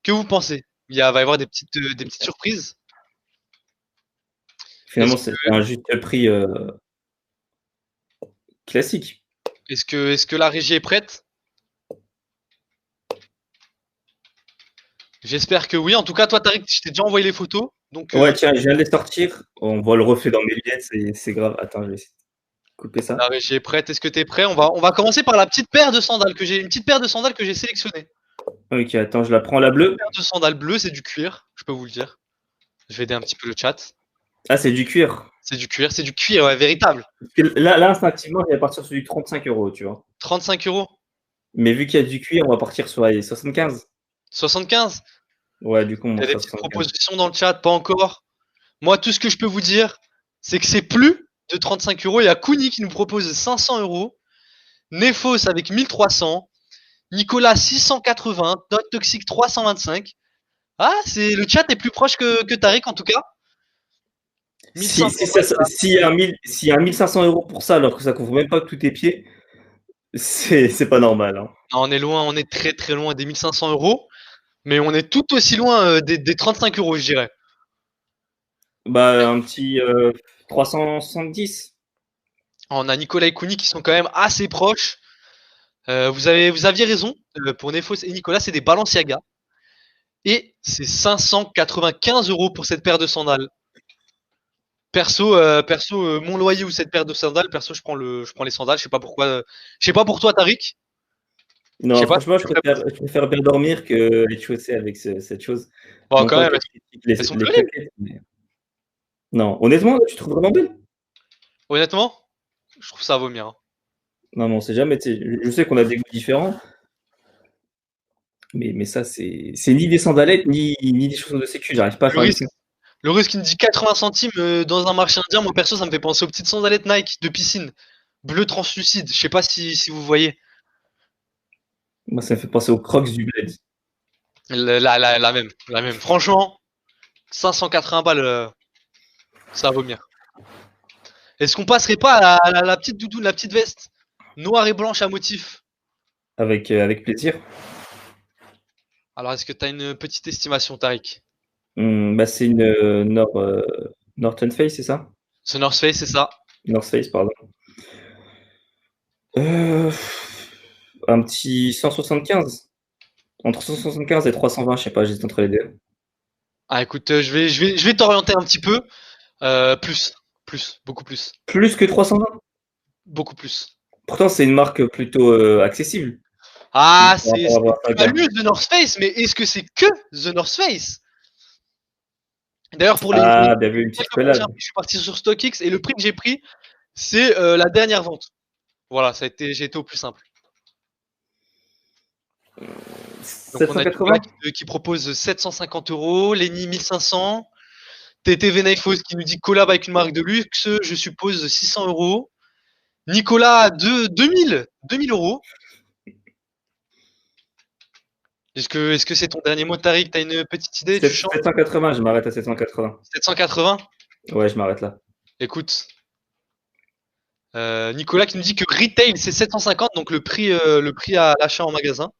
que vous pensez. Va y avoir des petites surprises. Finalement, c'est un juste prix classique. Est-ce que la régie est prête? J'espère que oui. En tout cas, toi, Tariq, je t'ai déjà envoyé les photos. Donc, Ouais, tiens, je viens de les sortir. On voit le reflet dans mes lunettes, c'est grave. Attends, je vais essayer de couper ça. la régie est prête. Est-ce que tu es prêt? On va commencer par la petite paire de sandales que j'ai. Une petite paire de sandales que j'ai sélectionnée. Ok, attends, je la prends, la bleue. Une paire de sandales bleues, c'est du cuir. Je peux vous le dire. Je vais aider un petit peu le chat. Ah, c'est du cuir. C'est du cuir, ouais, véritable. Parce que là, instinctivement, je vais partir sur du 35 €, tu vois. 35 €. Mais vu qu'il y a du cuir, on va partir sur les 75. 75. Ouais, du coup, on Il y a monte des à petites 75. propositions dans le chat, pas encore. Moi, tout ce que je peux vous dire, c'est que c'est plus de 35 €. Il y a Kuni qui nous propose 500 €. Nefos avec 1300. Nicolas 680. Dot Toxic 325. Ah, le chat est plus proche que Tariq en tout cas. 1500. S'il y a 1500 € pour ça, alors que ça couvre même pas tous tes pieds, c'est pas normal. Hein. Non, on est loin, on est très très loin des 1500 €. Mais on est tout aussi loin des 35 €, je dirais. Bah, un petit 370. On a Nicolas et Kuni qui sont quand même assez proches. Vous aviez raison. Pour Nefos et Nicolas, c'est des Balenciaga. Et c'est 595 € pour cette paire de sandales. Perso, mon loyer ou cette paire de sandales, perso, je prends les sandales. Je sais pas pourquoi. Je sais pas pour toi, Tariq. Non, Je sais pas. franchement, je préfère bien dormir que être chaussé avec cette chose. Bon, Non quand pas même, que je critique les sont belles. claquettes, mais... Non, honnêtement, tu trouves vraiment belle? Honnêtement, je trouve ça à vomir. Hein. Non, mais on sait jamais. Je sais qu'on a des goûts différents, mais ça, c'est ni des sandalettes, ni des chaussures de sécu. J'arrive pas à faire Le russe qui me dit 80 centimes dans un marché indien, moi perso, ça me fait penser aux petites sandalettes Nike de piscine, bleu translucide. Je sais pas si vous voyez. Moi, ça me fait penser aux Crocs du Bled. La même. Franchement, 580 balles, ça va vomir. Est-ce qu'on passerait pas à la petite doudoune, la petite veste noire et blanche à motif? Avec plaisir. Alors, est-ce que tu as une petite estimation, Tariq? Bah, c'est une Norton Face, c'est ça? Ce North Face, c'est ça? North Face, pardon. Un petit 175. Entre 175 et 320, je sais pas, j'hésite entre les deux. Ah, écoute, je vais t'orienter un petit peu. Beaucoup plus. Plus que 320? Beaucoup plus. Pourtant, c'est une marque plutôt accessible. Ah, On va avoir ça, tu as lu The North Face, mais est-ce que c'est que The North Face? D'ailleurs, pour les Ah, bien vu, une petite collab. je suis parti sur StockX et le prix que j'ai pris, c'est la dernière vente. Voilà, j'ai été au plus simple. Donc on a 780? qui propose 750 €, Lenny 1500, TTV Naifos qui nous dit collab avec une marque de luxe, je suppose 600 €. Nicolas 2000 €. Est-ce que c'est ton dernier mot, Tariq? T'as une petite idée? Tu chantes 780, je m'arrête à 780. 780? Ouais, je m'arrête là. Écoute, Nicolas qui nous dit que retail c'est 750, donc le prix à l'achat en magasin,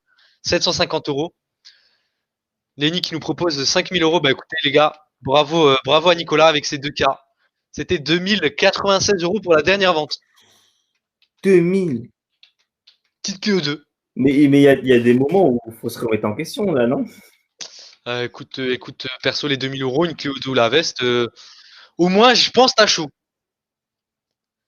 750 €. Lenny qui nous propose 5000 €. Bah écoutez les gars, bravo à Nicolas avec ses 2K. C'était 2096 € pour la dernière vente. 2000. Petite QE2. Mais il y a des moments où il faut se remettre en question, là, non? Écoute, perso, les 2000 €, une Clio 2 ou la veste, au moins, je pense, t'as chaud.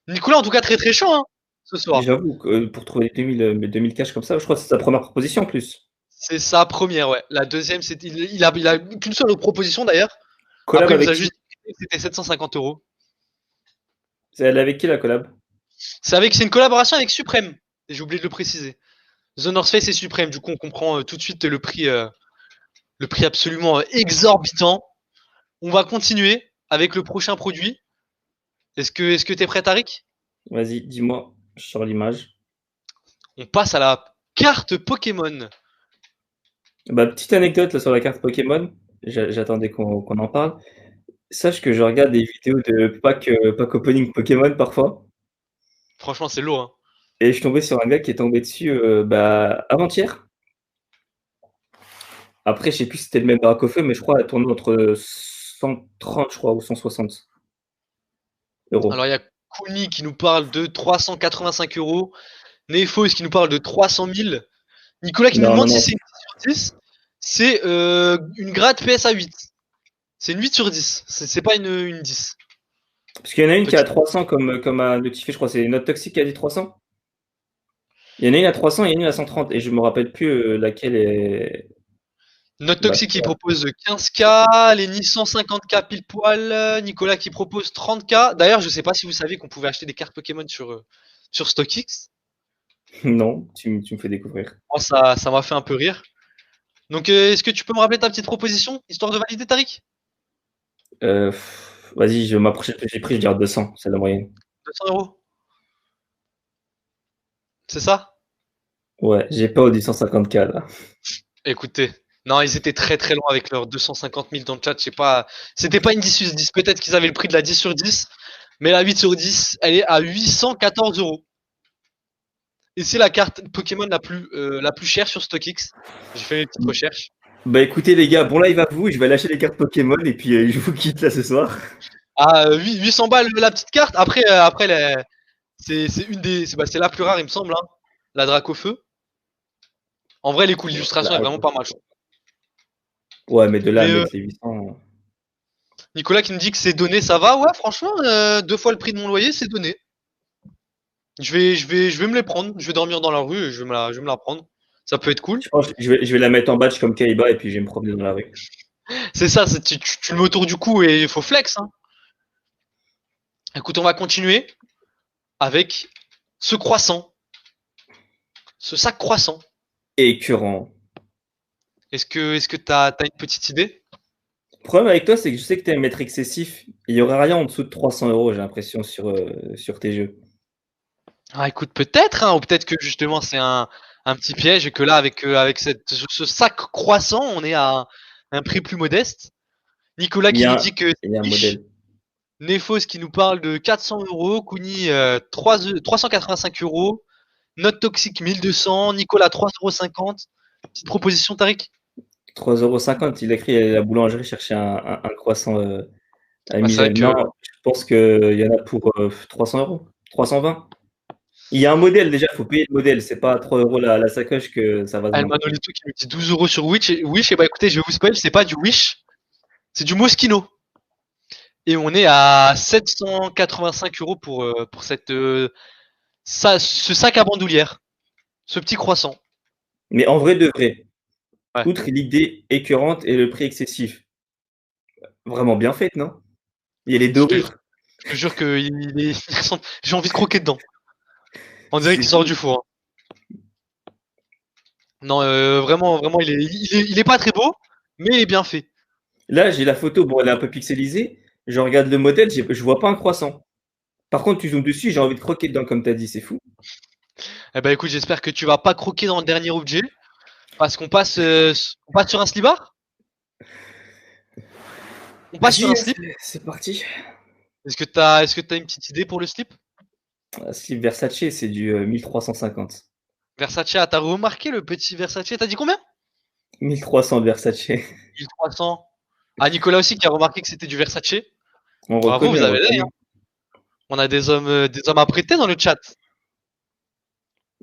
Nicolas, en tout cas, très très chaud, hein, ce soir. J'avoue que pour trouver 2000 cash comme ça, je crois que c'est sa première proposition en plus. C'est sa première, ouais. La deuxième, il a qu'une seule autre proposition d'ailleurs. Collab Après, il nous a avec qui? juste dit que c'était 750 €. C'est elle avec qui la collab? C'est une collaboration avec Supreme. Et j'ai oublié de le préciser. The North Face et Supreme. Du coup, on comprend tout de suite le prix absolument exorbitant. On va continuer avec le prochain produit. Est-ce que t'es prêt, Tariq? Vas-y, dis-moi, je sors l'image. On passe à la carte Pokémon. Bah, petite anecdote là, sur la carte Pokémon, j'attendais qu'on en parle. Sache que je regarde des vidéos de pack opening Pokémon parfois. Franchement, c'est lourd, hein. Et je suis tombé sur un gars qui est tombé dessus avant-hier. Après, je sais plus si c'était le même Dracofeu, mais je crois elle a tourné entre 130, je crois, ou 160 €. Alors, il y a Kuni qui nous parle de 385 €. Nefos qui nous parle de 300 000. Nicolas qui nous demande si c'est une 10 sur 10. C'est une grade PSA 8. C'est une 8 sur 10. C'est pas une 10. Parce qu'il y en a une qui a 300 comme a notifié, je crois, c'est Note Toxic qui a dit 300. Il y en a une à 300 et une à 130, et je me rappelle plus laquelle est. Note Toxic qui propose 15K, Lenny 150K pile poil, Nicolas qui propose 30K. D'ailleurs, je sais pas si vous savez qu'on pouvait acheter des cartes Pokémon sur StockX. Non, tu me fais découvrir. Moi, ça m'a fait un peu rire. Donc, est-ce que tu peux me rappeler ta petite proposition, histoire de valider, Tariq? Vas-y, je vais m'approcher de j'ai pris, je dirais 200, c'est la moyenne. 200 €. C'est ça? Ouais, j'ai pas au 150K là. Écoutez, non, ils étaient très très loin avec leurs 250 000 dans le chat. Je sais pas, c'était pas une 10 sur 10. Peut-être qu'ils avaient le prix de la 10 sur 10, mais la 8 sur 10, elle est à 814 €. Et c'est la carte Pokémon la plus chère sur StockX. J'ai fait une petite recherche. Bah écoutez les gars, bon live à vous, je vais lâcher les cartes Pokémon et puis je vous quitte là ce soir. Ah, 800 balles la petite carte. Après c'est la plus rare, il me semble, hein, la Dracofeu. En vrai, les coups d'illustration est vraiment pas mal. Ouais, mais de là, Mais, mettre les 800. Nicolas qui me dit que c'est donné, ça va. Ouais, franchement, 2 fois le prix de mon loyer, c'est donné. Je vais me les prendre. Je vais dormir dans la rue et je vais me la prendre. Ça peut être cool. Je pense que je vais la mettre en badge comme Kaiba et puis je vais me promener dans la rue. C'est ça, tu le mets autour du cou et il faut flex, hein. Écoute, on va continuer avec ce croissant. Ce sac croissant. Écœurant. Est-ce que t'as une petite idée? Le problème avec toi, c'est que je sais que t'es un maître excessif. Il y aurait rien en dessous de 300 €, j'ai l'impression, sur tes jeux. Ah, écoute, peut-être, hein, ou peut-être que justement c'est un un petit piège et que là, avec ce sac croissant, on est à un prix plus modeste. Nicolas Il y qui nous a, dit que il y a un modèle. Nefos qui nous parle de 400 euros, Kuni 385 euros, Note Toxique 1200, Nicolas 3,50 €. Petite proposition, Tariq? 3,50 €. Il a écrit à la boulangerie chercher un croissant à Bah, c'est vrai Misel. que Non, je pense qu'il y en a pour 300 €. 320. Il y a un modèle déjà, il faut payer le modèle. C'est pas 3 € la sacoche que ça va se El vendre. Manolito qui nous dit 12 euros sur Wish. Wish, et bah écoutez, je vais vous spoil, c'est pas du Wish, c'est du Moschino. Et on est à 785 euros pour ce sac à bandoulière, ce petit croissant. Mais en vrai de vrai, Ouais. outre l'idée écœurante et le prix excessif, vraiment bien faite, non? Il y a les dorures. Je te jure que j'ai envie de croquer dedans. On dirait qu'il C'est sort du four, hein. Non, vraiment, vraiment, il est pas très beau, mais il est bien fait. Là, j'ai la photo, bon, elle est un peu pixelisée. Je regarde le modèle, je vois pas un croissant. Par contre, tu zoomes dessus, j'ai envie de croquer dedans, comme tu as dit, c'est fou. Eh ben écoute, j'espère que tu vas pas croquer dans le dernier objet, parce on passe sur un slibard. On passe sur un slip. C'est parti. Est-ce que t'as une petite idée pour le slip? Slip Versace, c'est du 1350. Versace, t'as remarqué le petit Versace? T'as dit combien? 1300 de Versace. 1300. Ah, Nicolas aussi qui a remarqué que c'était du Versace. On Bravo, reconnaît, vous on avez l'œil, reconnaît. hein. On a des hommes à prêter dans le chat.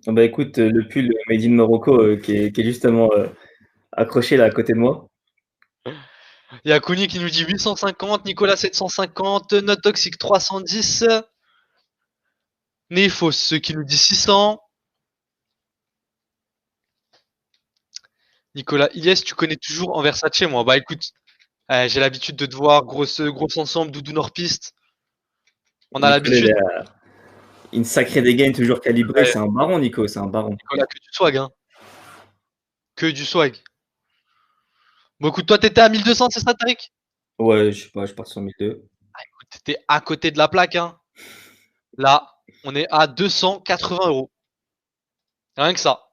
Ah bah écoute, le pull Made in Morocco qui est justement accroché là à côté de moi. Il y a Kouni qui nous dit 850, Nicolas 750, Note Toxic 310, Nefos qui nous dit 600. Nicolas Ilyes, tu connais toujours en Versace, moi. Bah écoute, j'ai l'habitude de te voir, grosse ensemble, doudou nord-piste. On a Nicolas, il l'habitude. a une sacrée dégaine toujours calibrée. Ouais. C'est un baron, Nico, c'est un baron. Nicolas, que du swag, hein. Que du swag. Bon écoute, toi t'étais à 1200, c'est ça, Tariq? Ouais, je sais pas, je pars sur 1002. Ah, écoute, t'étais à côté de la plaque, hein. Là, on est à 280 euros. Rien que ça.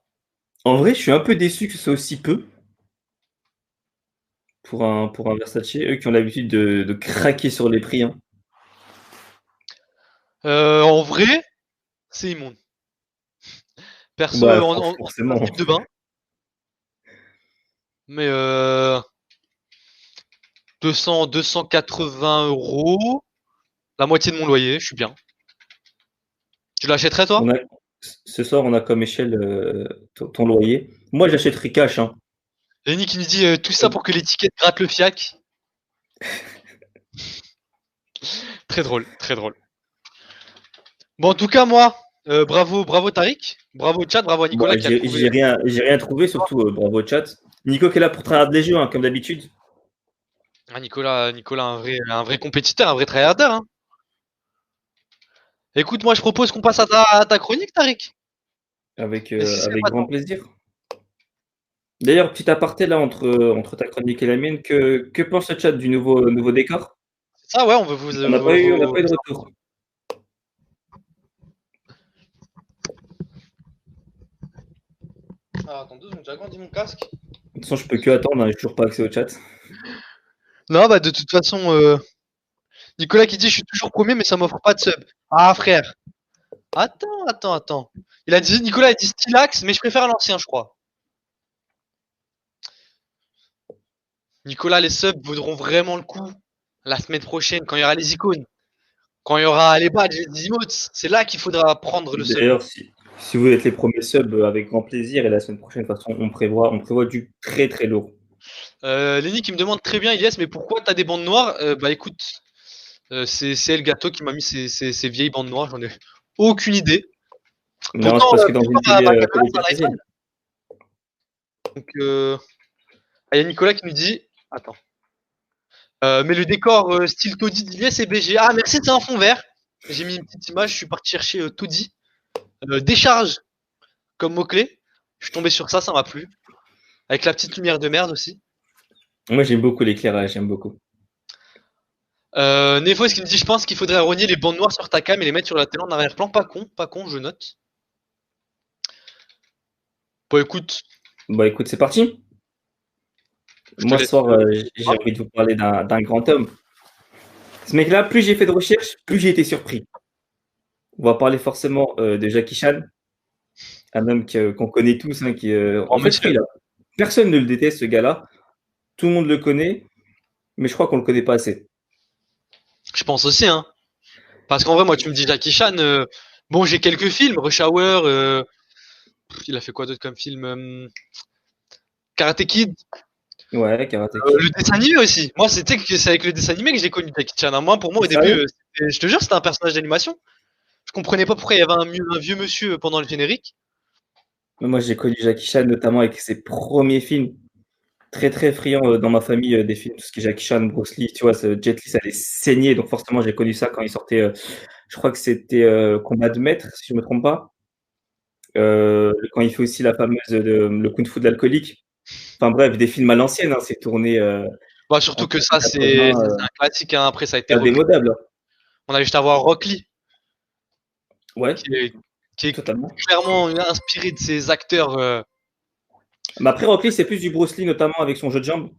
En vrai, je suis un peu déçu que ce soit aussi peu pour un Versace. Eux qui ont l'habitude de craquer sur les prix, hein. En vrai, c'est immonde. Perso, Bah, en forcément. slip de bain. Mais 280 euros. La moitié de mon loyer, je suis bien. Tu l'achèterais toi? Ce soir, on a comme échelle ton loyer. Moi, j'achèterais cash, hein. Lenny qui nous dit tout ça pour que l'étiquette gratte le fiac. Très drôle, très drôle. Bon, en tout cas, moi, bravo Tariq, bravo chat, bravo à Nicolas Bon, qui a trouvé. j'ai rien trouvé, surtout bravo au chat. Nico qui est là pour tryhard les jeux, hein, comme d'habitude. Ah, Nicolas, un vrai compétiteur, un vrai tryharder, hein. Écoute, moi, je propose qu'on passe à ta chronique, Tariq. Avec Mais si c'est pas grand plaisir. D'ailleurs, petit aparté là entre ta chronique et la mienne, que pense le chat du nouveau décor? ça, ouais, on veut vous. On n'a pas eu de retour. Ah, attends 2 secondes, j'ai agrandi mon casque. De toute façon, je peux que attendre, hein, j'ai toujours pas accès au chat. Non, bah de toute façon, Nicolas qui dit je suis toujours premier, mais ça m'offre pas de sub. Ah, frère. Attends. Nicolas a dit Stylax, mais je préfère l'ancien, je crois. Nicolas, les subs vaudront vraiment le coup la semaine prochaine, quand il y aura les icônes, quand il y aura les badges, les emotes. C'est là qu'il faudra prendre le sub. D'ailleurs, si vous êtes les premiers subs, avec grand plaisir. Et la semaine prochaine, de toute façon, on prévoit du très très lourd. Lenny qui me demande très bien, Elias, mais pourquoi t'as des bandes noires? Bah écoute, c'est El Gato qui m'a mis ces vieilles bandes noires, j'en ai aucune idée. Non, Pourtant, c'est parce que dans une ma télé, caméra, c'est un télévisée. iPhone. Donc, il y a Nicolas qui nous dit, attends, mais le décor style Toddy d'Iliès et BG. Ah, merci, c'est un fond vert. J'ai mis une petite image, je suis parti chercher Toddy. Décharge comme mot-clé. Je suis tombé sur ça m'a plu. Avec la petite lumière de merde aussi. Moi, j'aime beaucoup l'éclairage, j'aime beaucoup. Nefos qui me dit je pense qu'il faudrait rogner les bandes noires sur ta cam et les mettre sur la télé en arrière-plan. Pas con, je note. Bon, écoute, Bah écoute, c'est parti. je te Moi, ce laisse. soir, j'ai envie de vous parler d'un grand homme. Ce mec-là, plus j'ai fait de recherches, plus j'ai été surpris. On va parler forcément de Jackie Chan, un homme qu'on connaît tous, hein, Oh, en fait, je monsieur, crois personne ne le déteste, ce gars-là. Tout le monde le connaît, mais je crois qu'on le connaît pas assez. je pense aussi, hein. Parce qu'en vrai, moi, tu me dis Jackie Chan. Bon, j'ai quelques films, Rush Hour. Il a fait quoi d'autre comme film? Karate Kid. Ouais, Karate Kid. Le dessin animé aussi. Moi, c'est avec le dessin animé que j'ai connu Jackie Chan, hein. Moi, pour moi, au début, Sérieux? je te jure, c'était un personnage d'animation. Je comprenais pas pourquoi il y avait un vieux monsieur pendant le générique. Moi, j'ai connu Jackie Chan notamment avec ses premiers films. Très, très friand dans ma famille des films, tout ce qui est Jackie Chan, Bruce Lee, tu vois, Jet Li, ça allait saigner. Donc forcément, j'ai connu ça quand il sortait, je crois que c'était Combat de maître, si je me trompe pas. Quand il fait aussi la fameuse le Kung Fu de l'alcoolique. Enfin bref, des films à l'ancienne, hein, c'est tourné Bah, surtout en que ça, c'est 80, un classique, hein. Après, ça a été repris. indémodable. On a juste à voir Rock Lee, Ouais, qui est totalement. clairement inspiré de ces acteurs. Mais après, Rock Lee, c'est plus du Bruce Lee, notamment avec son jeu de jambes.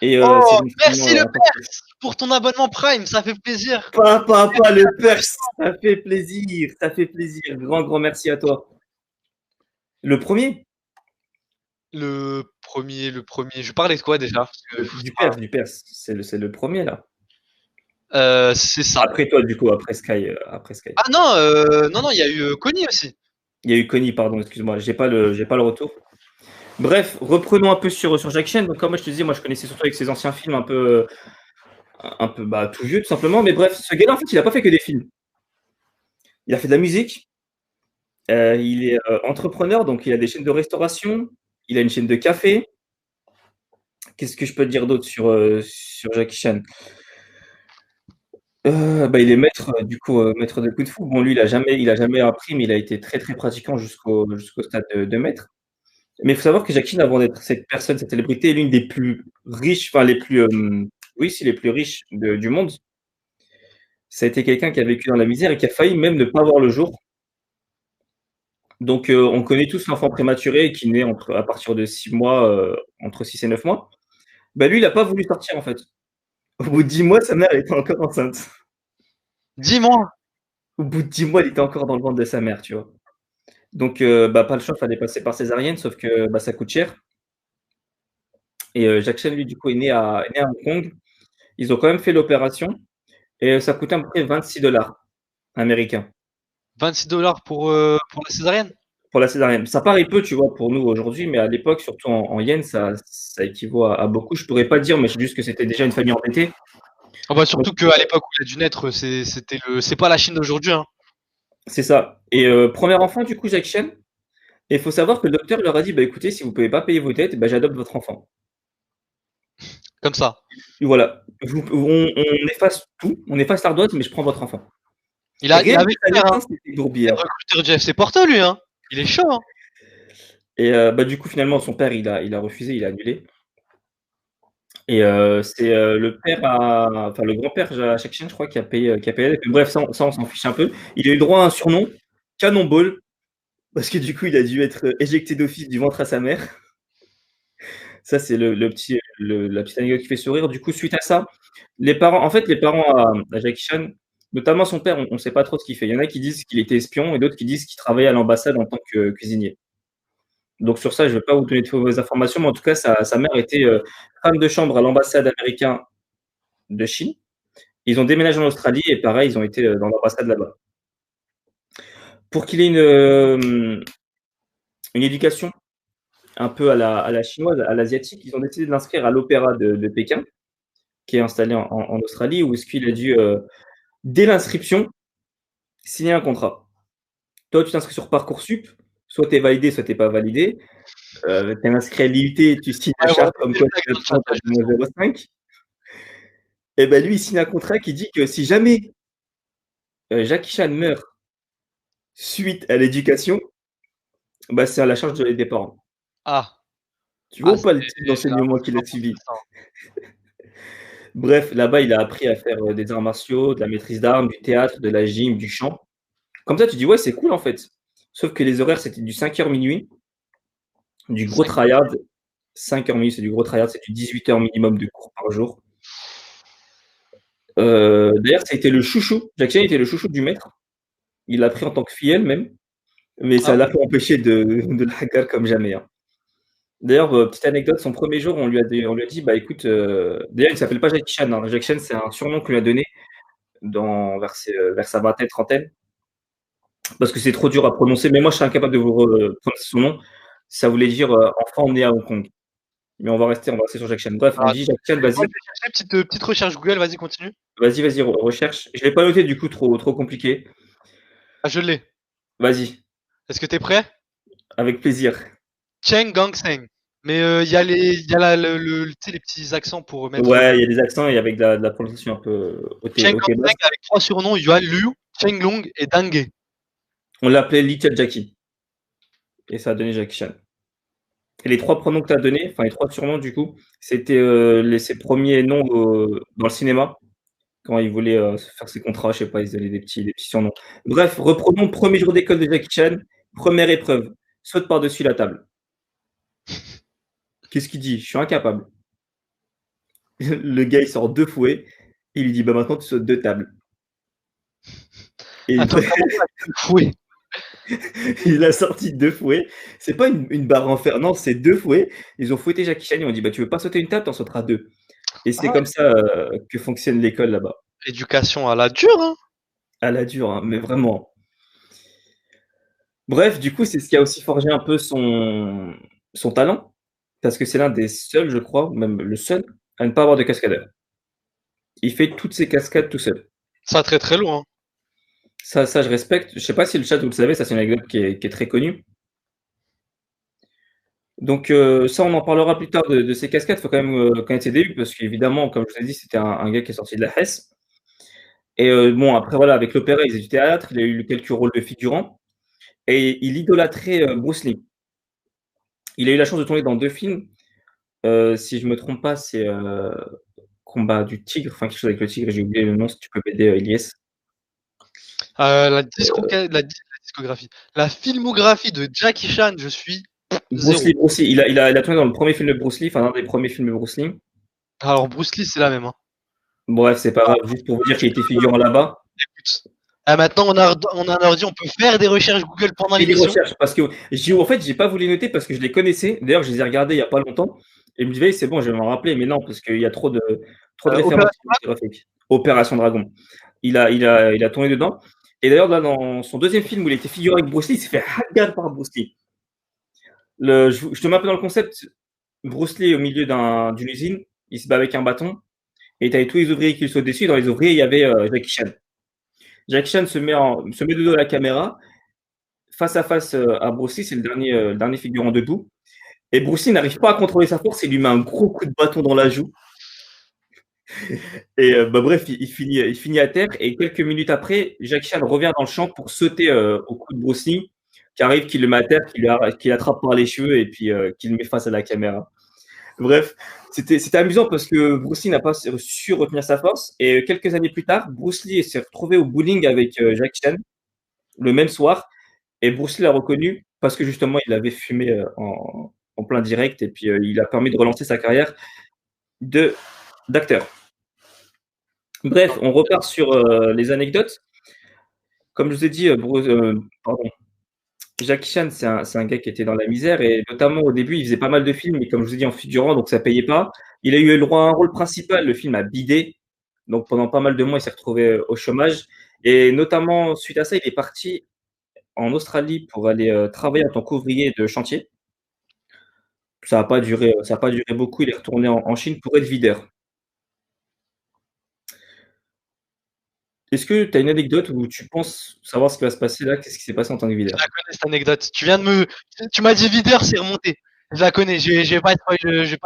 Et Oh, ses entraînements merci le intenses. Perse pour ton abonnement Prime, ça fait plaisir. Pas, le Perse, ça fait plaisir, ça fait plaisir. Grand, grand merci à toi. Le premier? Le premier. Je parlais de quoi déjà? Parce que, Du Perse. C'est le premier, là. c'est ça. Après toi, du coup, après Sky. Ah non, non, il y a eu Connie aussi. Il y a eu Connie, pardon, excuse-moi, j'ai pas le retour. Bref, reprenons un peu sur Jackie Chan. Donc, comme moi, je te disais, moi, je connaissais surtout avec ses anciens films un peu bah, tout vieux, tout simplement. Mais bref, ce gars-là, en fait, il a pas fait que des films. Il a fait de la musique. Il est entrepreneur, donc il a des chaînes de restauration. Il a une chaîne de café. Qu'est-ce que je peux te dire d'autre sur Jackie Chan? Bah, il est maître, du coup, maître de Kung Fu. Bon, lui, il a jamais appris, mais il a été très, très pratiquant jusqu'au stade de maître. Mais il faut savoir que Jackie Chan, avant d'être cette personne, cette célébrité, est l'une des plus riches, enfin, oui, si, les plus riches du monde. Ça a été quelqu'un qui a vécu dans la misère et qui a failli même ne pas voir le jour. Donc, on connaît tous l'enfant prématuré qui naît à partir de 6 mois, entre 6 et 9 mois. Bah, lui, il n'a pas voulu sortir, en fait. Au bout de 10 mois, sa mère, elle était encore enceinte. Dis-moi. Au bout de 10 mois, elle était encore dans le ventre de sa mère, tu vois. Donc, bah, pas le choix, il fallait passer par césarienne, sauf que bah, ça coûte cher. Et Jackie Chan, lui, du coup, est né à Hong Kong. Ils ont quand même fait l'opération et ça coûtait à peu près 26 $ américains 26 $ pour la césarienne. pour la césarienne. Ça paraît peu, tu vois, pour nous aujourd'hui, mais à l'époque, surtout en yens, ça équivaut à beaucoup. Je pourrais pas dire, mais c'est juste que c'était déjà une famille endettée. Oh bah surtout qu'à l'époque où il a dû naître, c'est pas la Chine d'aujourd'hui, hein. C'est ça. Et premier enfant, du coup, Jackie Chan. Et il faut savoir que le docteur leur a dit, bah écoutez, si vous pouvez pas payer vos dettes, bah, j'adopte votre enfant. Comme ça. Et voilà. On efface tout, on efface l'ardoise, mais je prends votre enfant. Il avait Rien fait que faire, hein. c'était bourbière. Le recruteur du FC Porto, lui, hein. Il est chaud, hein. Et bah, du coup, finalement, son père, il a refusé, il a annulé. Et c'est le père, enfin le grand-père Jackie Chan, je crois, qui a payé. Bref, ça, on s'en fiche un peu. Il a eu droit à un surnom, Cannonball, parce que du coup, il a dû être éjecté d'office du ventre à sa mère. Ça, c'est la petite anecdote qui fait sourire. Du coup, suite à ça, les parents à Jackie Chan, notamment son père, on ne sait pas trop ce qu'il fait. Il y en a qui disent qu'il était espion et d'autres qui disent qu'il travaillait à l'ambassade en tant que cuisinier. Donc sur ça, je ne vais pas vous donner de fausses informations, mais en tout cas, sa mère était femme de chambre à l'ambassade américaine de Chine. Ils ont déménagé en Australie et pareil, ils ont été dans l'ambassade là-bas. Pour qu'il ait une éducation un peu à la chinoise, à l'asiatique, ils ont décidé de l'inscrire à l'opéra de Pékin, qui est installé en Australie, où est-ce qu'il a dû, dès l'inscription, signer un contrat. Toi, tu t'inscris sur Parcoursup, soit tu es validé, soit tu n'es pas validé. Tu es inscrit à l'IUT, tu signes la charte comme quoi tu as 0,5. Et ben lui, il signe un contrat qui dit que si jamais Jackie Chan meurt suite à l'éducation, bah, c'est à la charge des parents. Ah. Tu vois pas le type d'enseignement qu'il a suivi. Bref, là-bas, il a appris à faire des arts martiaux, de la maîtrise d'armes, du théâtre, de la gym, du chant. Comme ça, tu dis, ouais, c'est cool en fait. Sauf que les horaires, c'était du 5h minuit. Du gros tryhard, 5 heures minimum, c'est du gros tryhard, c'est du 18 heures minimum de cours par jour. D'ailleurs, ça a été le chouchou. Jackie Chan était le chouchou du maître. Il l'a pris en tant que filleul même, mais ça l'a pas empêché de le hagar comme jamais. Hein. D'ailleurs, petite anecdote, son premier jour, on lui a dit, bah écoute, d'ailleurs, il s'appelle pas Jackie Chan. Hein. Jackie Chan, c'est un surnom qu'on lui a donné vers sa vingtaine, trentaine, parce que c'est trop dur à prononcer. Mais moi, je serais incapable de vous prononcer son nom. Ça voulait dire enfant né à Hong Kong. Mais on va rester sur Jackie Chan. Bref, on dit Jackie Chan, vas-y. Petite recherche Google, vas-y, continue. Vas-y, recherche. Je l'ai pas noté, du coup, trop compliqué. Ah, je l'ai. Vas-y. Est-ce que t'es prêt? Avec plaisir. Cheng Gangseng. Mais il y a les petits accents pour mettre. Ouais, il y a des accents et avec de la prononciation un peu Cheng Gangseng avec 3 surnoms, Yuan Liu, Cheng Long et Dange. On l'appelait Little Jackie. Et ça a donné Jackie Chan. Et les 3 pronoms que tu as donnés, enfin les 3 surnoms du coup, c'était ses premiers noms dans le cinéma. Quand il voulait faire ses contrats, je sais pas, ils donnaient des petits surnoms. Bref, reprenons premier jour d'école de Jackie Chan, première épreuve, saute par-dessus la table. Qu'est-ce qu'il dit? Je suis incapable. Le gars, il sort 2 fouets, il lui dit, bah maintenant tu sautes 2 tables. Et Attends, fouet. il a sorti 2 fouets. C'est pas une barre en fer, non, c'est 2 fouets. Ils ont fouetté Jackie Chan, ils ont dit, bah tu veux pas sauter une table, t'en sauteras 2. Et c'est comme ça que fonctionne l'école là-bas. Éducation à la dure, hein. À la dure, hein, mais vraiment. Bref, du coup, c'est ce qui a aussi forgé un peu son talent. Parce que c'est l'un des seuls, je crois, même le seul, à ne pas avoir de cascadeur. Il fait toutes ses cascades tout seul. Ça très très loin. Ça, je respecte. Je sais pas si le chat, vous le savez, ça c'est une anecdote qui est très connue. Donc ça, on en parlera plus tard de ses cascades. Il faut quand même connaître ses débuts, parce qu'évidemment, comme je vous ai dit, c'était un gars qui est sorti de la Hesse. Et bon, après, voilà, avec l'opéra, il faisait du théâtre, il a eu quelques rôles de figurant. Et il idolâtrait Bruce Lee. Il a eu la chance de tourner dans 2 films. Si je me trompe pas, c'est Combat du Tigre, enfin quelque chose avec le tigre, j'ai oublié le nom, si tu peux m'aider, Elias. La discographie. La filmographie de Jackie Chan, je suis Bruce Lee. Il a tourné dans le premier film de Bruce Lee, enfin l'un des premiers films de Bruce Lee. Alors Bruce Lee, c'est la même. Hein. Bref, c'est pas grave, juste pour vous dire qu'il était figurant là-bas. Écoute. Maintenant, on a un ordi, on peut faire des recherches Google pendant l'émission. Des recherches, parce que en fait, j'ai pas voulu les noter parce que je les connaissais. D'ailleurs, je les ai regardés il y a pas longtemps. Et je me disais, c'est bon, je vais m'en rappeler, mais non, parce qu'il y a trop de références cinématographiques. Opération Dragon. Il a tourné dedans. Et d'ailleurs, là, dans son deuxième film où il était figuré avec Bruce Lee, il s'est fait hagar par Bruce Lee. Je te mets un peu dans le concept. Bruce Lee, au milieu d'une usine, il se bat avec un bâton. Et tu avais tous les ouvriers qui le sautent dessus. Dans les ouvriers, il y avait Jackie Chan. Jackie Chan se met de dos à la caméra, face à face à Bruce Lee, c'est le dernier figurant debout. Et Bruce Lee n'arrive pas à contrôler sa force, il lui met un gros coup de bâton dans la joue. Et bref, il finit à terre. Et quelques minutes après, Jackie Chan revient dans le champ pour sauter au cou de Bruce Lee, qui arrive, qui le met à terre, qui l'attrape par les cheveux et puis qui le met face à la caméra. Bref, c'était amusant parce que Bruce Lee n'a pas su retenir sa force. Et quelques années plus tard, Bruce Lee s'est retrouvé au bowling avec Jackie Chan le même soir. Et Bruce Lee l'a reconnu parce que justement, il avait fumé en plein direct. Et puis, il a permis de relancer sa carrière d'acteur. Bref, on repart sur les anecdotes. Comme je vous ai dit, Jackie Chan, c'est un gars qui était dans la misère et notamment au début, il faisait pas mal de films, mais comme je vous ai dit, en figurant, donc ça payait pas. Il a eu le droit à un rôle principal, le film a bidé. Donc pendant pas mal de mois, il s'est retrouvé au chômage. Et notamment, suite à ça, il est parti en Australie pour aller travailler en tant qu'ouvrier de chantier. Ça n'a pas duré beaucoup. Il est retourné en Chine pour être videur. Est-ce que tu as une anecdote où tu penses savoir ce qui va se passer là? Qu'est-ce qui s'est passé en tant que videur? Je la connais cette anecdote. Tu m'as dit videur, c'est remonté. Je la connais. Je vais pas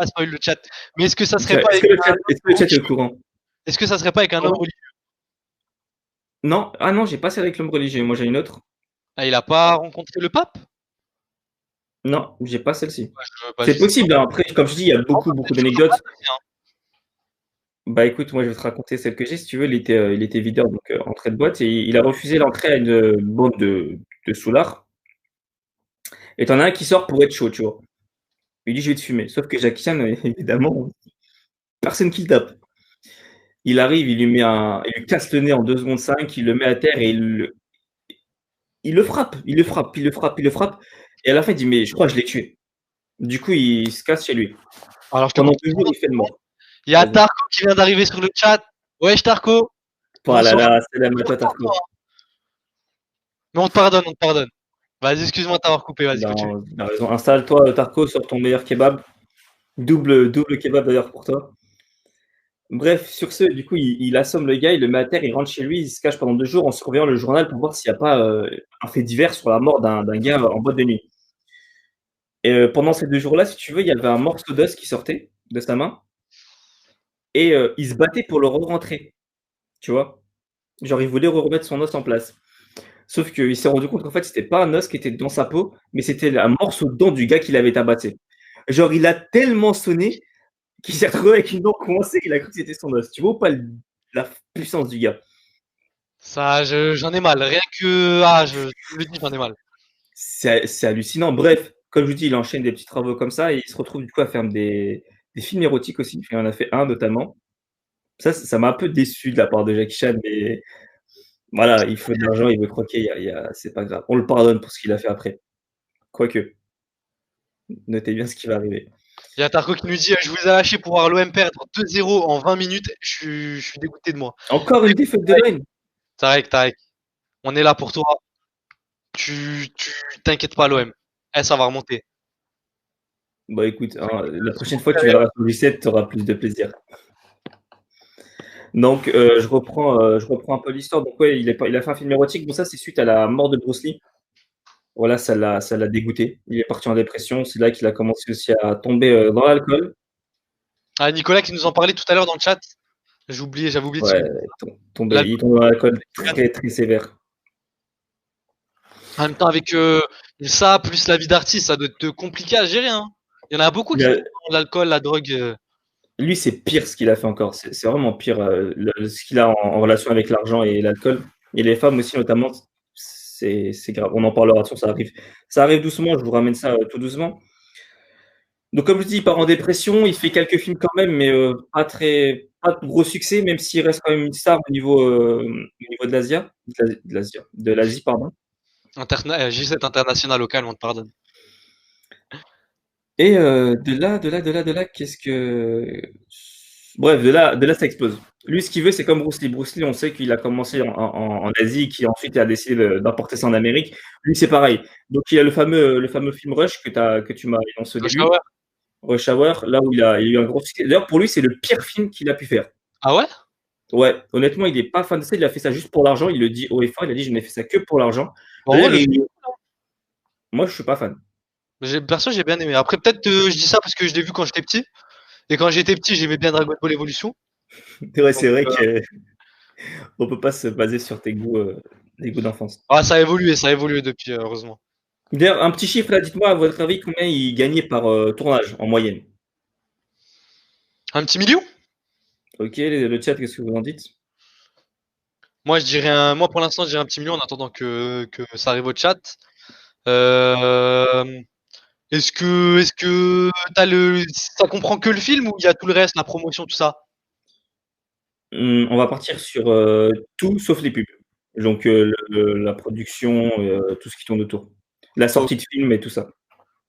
spoil le chat. Mais est-ce que ça serait pas Est-ce que le chat est au courant? Est-ce que ça serait pas avec un homme religieux? Non. Ah non, j'ai pas celle avec l'homme religieux. Moi, j'ai une autre. Ah, il a pas rencontré le pape? Non, j'ai pas celle-ci. C'est possible. Hein. Après, comme je dis, il y a beaucoup d'anecdotes. Bah écoute, moi je vais te raconter celle que j'ai. Si tu veux, il était videur, donc entrée de boîte, et il a refusé l'entrée à une bande de soulards. Et t'en as un qui sort pour être chaud, tu vois. Il dit: «Je vais te fumer». Sauf que Jackie Chan, évidemment, personne qui le tape. Il arrive, il lui casse le nez en 2 secondes 5, il le met à terre et il le frappe, il le frappe, il le frappe, il le frappe et à la fin, il dit: «Mais je crois que je l'ai tué». Du coup, il se casse chez lui. Alors, je te Pendant coupe 2 jours, il fait le mort. Il y a Vas-y. Tarko qui vient d'arriver sur le chat. Wesh Tarko. Oh là Bonsoir. là, salam à toi, Tarko. Mais on te pardonne, on te pardonne. Vas-y, excuse-moi de t'avoir coupé, vas-y, continue. Non, tu as raison. Installe-toi, Tarko, sur ton meilleur kebab. Double kebab d'ailleurs pour toi. Bref, sur ce, du coup, il assomme le gars, il le met à terre, il rentre chez lui, il se cache pendant 2 jours en surveillant le journal pour voir s'il n'y a pas un fait divers sur la mort d'un gars en boîte de nuit. Et pendant ces 2 jours-là, si tu veux, il y avait un morceau d'os qui sortait de sa main et il se battait pour le re-rentrer, tu vois? Genre, il voulait remettre son os en place. Sauf qu'il s'est rendu compte qu'en fait, c'était pas un os qui était dans sa peau, mais c'était un morceau de dent du gars qui l'avait tabassé. Genre, il a tellement sonné qu'il s'est retrouvé avec une dent coincée, il a cru que c'était son os. Tu vois pas la puissance du gars? Ça, j'en ai mal. Rien que. Ah, je le dis, j'en ai mal. C'est hallucinant. Bref, comme je vous dis, il enchaîne des petits travaux comme ça et il se retrouve du coup à faire des films érotiques aussi. Il en a fait un notamment. Ça m'a un peu déçu de la part de Jackie Chan, mais voilà, il faut de l'argent, il veut croquer, c'est pas grave. On le pardonne pour ce qu'il a fait après. Quoique, notez bien ce qui va arriver. Il y a Tarko qui nous dit je vous ai lâché pour voir l'OM perdre 2-0 en 20 minutes. Je suis dégoûté de moi. Encore une défaite de l'OM. Tarek, on est là pour toi. Tu t'inquiètes pas, l'OM. Ça va remonter. Bah écoute, hein, la prochaine fois que tu verras sur Lucette, tu auras plus de plaisir. Donc, je reprends un peu l'histoire. Donc, ouais, il a fait un film érotique. Bon, ça, c'est suite à la mort de Bruce Lee. Voilà, ça l'a dégoûté. Il est parti en dépression. C'est là qu'il a commencé aussi à tomber dans l'alcool. Ah, Nicolas qui nous en parlait tout à l'heure dans le chat. J'avais oublié de Ouais, souligner. il tombe dans l'alcool très, très sévère. En même temps, avec ça, plus la vie d'artiste, ça doit être compliqué à gérer. Hein. Il y en a beaucoup qui font l'alcool, la drogue. Lui, c'est pire ce qu'il a fait encore. C'est vraiment pire ce qu'il a en relation avec l'argent et l'alcool. Et les femmes aussi, notamment, c'est grave. On en parlera, ça arrive. Ça arrive doucement, je vous ramène ça tout doucement. Donc, comme je dis, il part en dépression, il fait quelques films quand même, mais pas de gros succès, même s'il reste quand même une star au niveau de l'Asie, pardon. G7 international local, on te pardonne. Et de là, qu'est-ce que. Bref, de là, ça explose. Lui, ce qu'il veut, c'est comme Bruce Lee. Bruce Lee, on sait qu'il a commencé en Asie, qui ensuite a décidé d'importer ça en Amérique. Lui, c'est pareil. Donc, il y a le fameux film Rush que tu m'as énoncé au début. Rush Hour, là où il a eu un gros succès. D'ailleurs, pour lui, c'est le pire film qu'il a pu faire. Ah ouais? Ouais, honnêtement, il n'est pas fan de ça. Il a fait ça juste pour l'argent. Il le dit haut et fort. Il a dit, je n'ai fait ça que pour l'argent. Bon, moi, je suis pas fan. Perso, j'ai bien aimé. Après, peut-être je dis ça parce que je l'ai vu quand j'étais petit. Et quand j'étais petit, j'aimais bien Dragon Ball Evolution. Ouais, c'est vrai qu'on peut pas se baser sur tes goûts d'enfance. Ah, ça a évolué depuis, heureusement. D'ailleurs, un petit chiffre là, dites-moi à votre avis combien il gagnait par tournage en moyenne? Un petit million? Ok, le chat, qu'est-ce que vous en dites? Moi, pour l'instant, je dirais un petit million en attendant que ça arrive au chat. Est-ce que ça comprend que le film ou il y a tout le reste, la promotion, tout ça? On va partir sur tout sauf les pubs. Donc la production, tout ce qui tourne autour. La sortie de film et tout ça.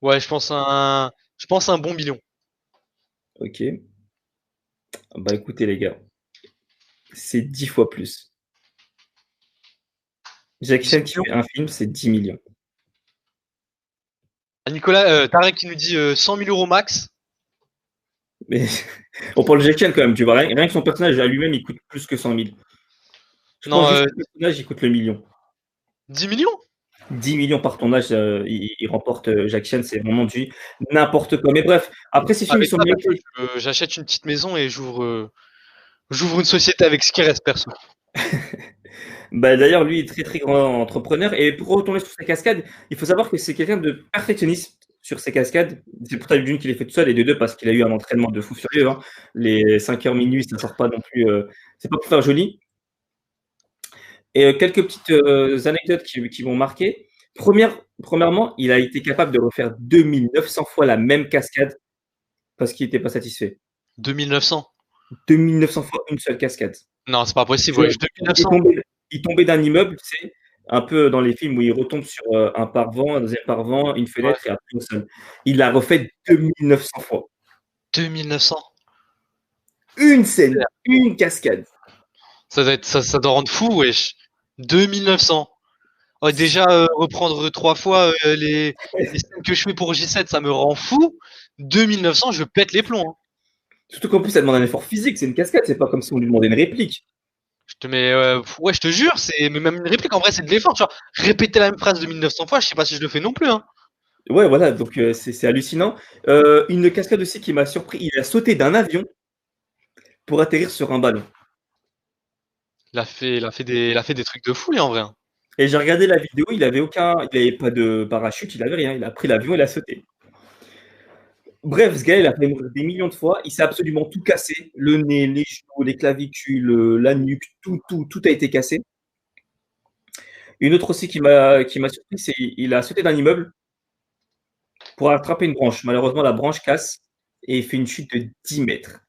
Ouais, je pense un bon million. Ok. Bah écoutez les gars, c'est 10 fois plus. Jackie Chan qui fait un film, c'est 10 millions. Nicolas, Tarek qui nous dit 100 000 euros max. Mais on parle de Jackie Chan quand même, tu vois, rien que son personnage à lui-même, il coûte plus que 100 000. Je pense que le personnage, il coûte le million. 10 millions? 10 millions par tournage, il remporte Jackie Chan, c'est vraiment du n'importe quoi. Mais bref, après ces films, ils sont bien faits. J'achète une petite maison et j'ouvre une société avec ce qui reste, perso. Bah, d'ailleurs, lui est très très grand entrepreneur. Et pour retourner sur ses cascades, il faut savoir que c'est quelqu'un de perfectionniste sur ses cascades. C'est pour ça d'une qu'il est fait tout seul et de deux parce qu'il a eu un entraînement de fou furieux. Hein. Les 5h minuit, ça ne sort pas non plus. C'est pas pour faire joli. Et quelques petites anecdotes qui vont marquer. Premièrement, il a été capable de refaire 2900 fois la même cascade parce qu'il n'était pas satisfait. 2900. 2900 fois une seule cascade. Non, c'est pas possible. Tu Ouais, vois, 2900. il tombait d'un immeuble, tu sais, un peu dans les films où il retombe sur un paravent, un deuxième paravent, une fenêtre et après au sol. Il l'a refait 2900 fois. 2900. Une scène, une cascade. Ça doit rendre fou, wesh. 2900. Ouais, déjà, reprendre 3 fois les scènes que je fais pour J7, ça me rend fou. 2900, je pète les plombs. Hein. Surtout qu'en plus, ça demande un effort physique. C'est une cascade, c'est pas comme si on lui demandait une réplique. Je te mets, ouais, je te jure, mais même une réplique, en vrai, c'est de l'effort. Tu vois, répéter la même phrase de 1900 fois, je sais pas si je le fais non plus. Hein. Ouais, voilà, donc c'est hallucinant. Une cascade aussi qui m'a surpris, il a sauté d'un avion pour atterrir sur un ballon. Il a fait des trucs de fou, lui, en vrai. Hein. Et j'ai regardé la vidéo, il avait pas de parachute, il avait rien. Il a pris l'avion et il a sauté. Bref, ce gars, il a fait mourir des millions de fois. Il s'est absolument tout cassé. Le nez, les genoux, les clavicules, la nuque, tout a été cassé. Une autre aussi qui m'a surpris, c'est qu'il a sauté d'un immeuble pour attraper une branche. Malheureusement, la branche casse et il fait une chute de 10 mètres.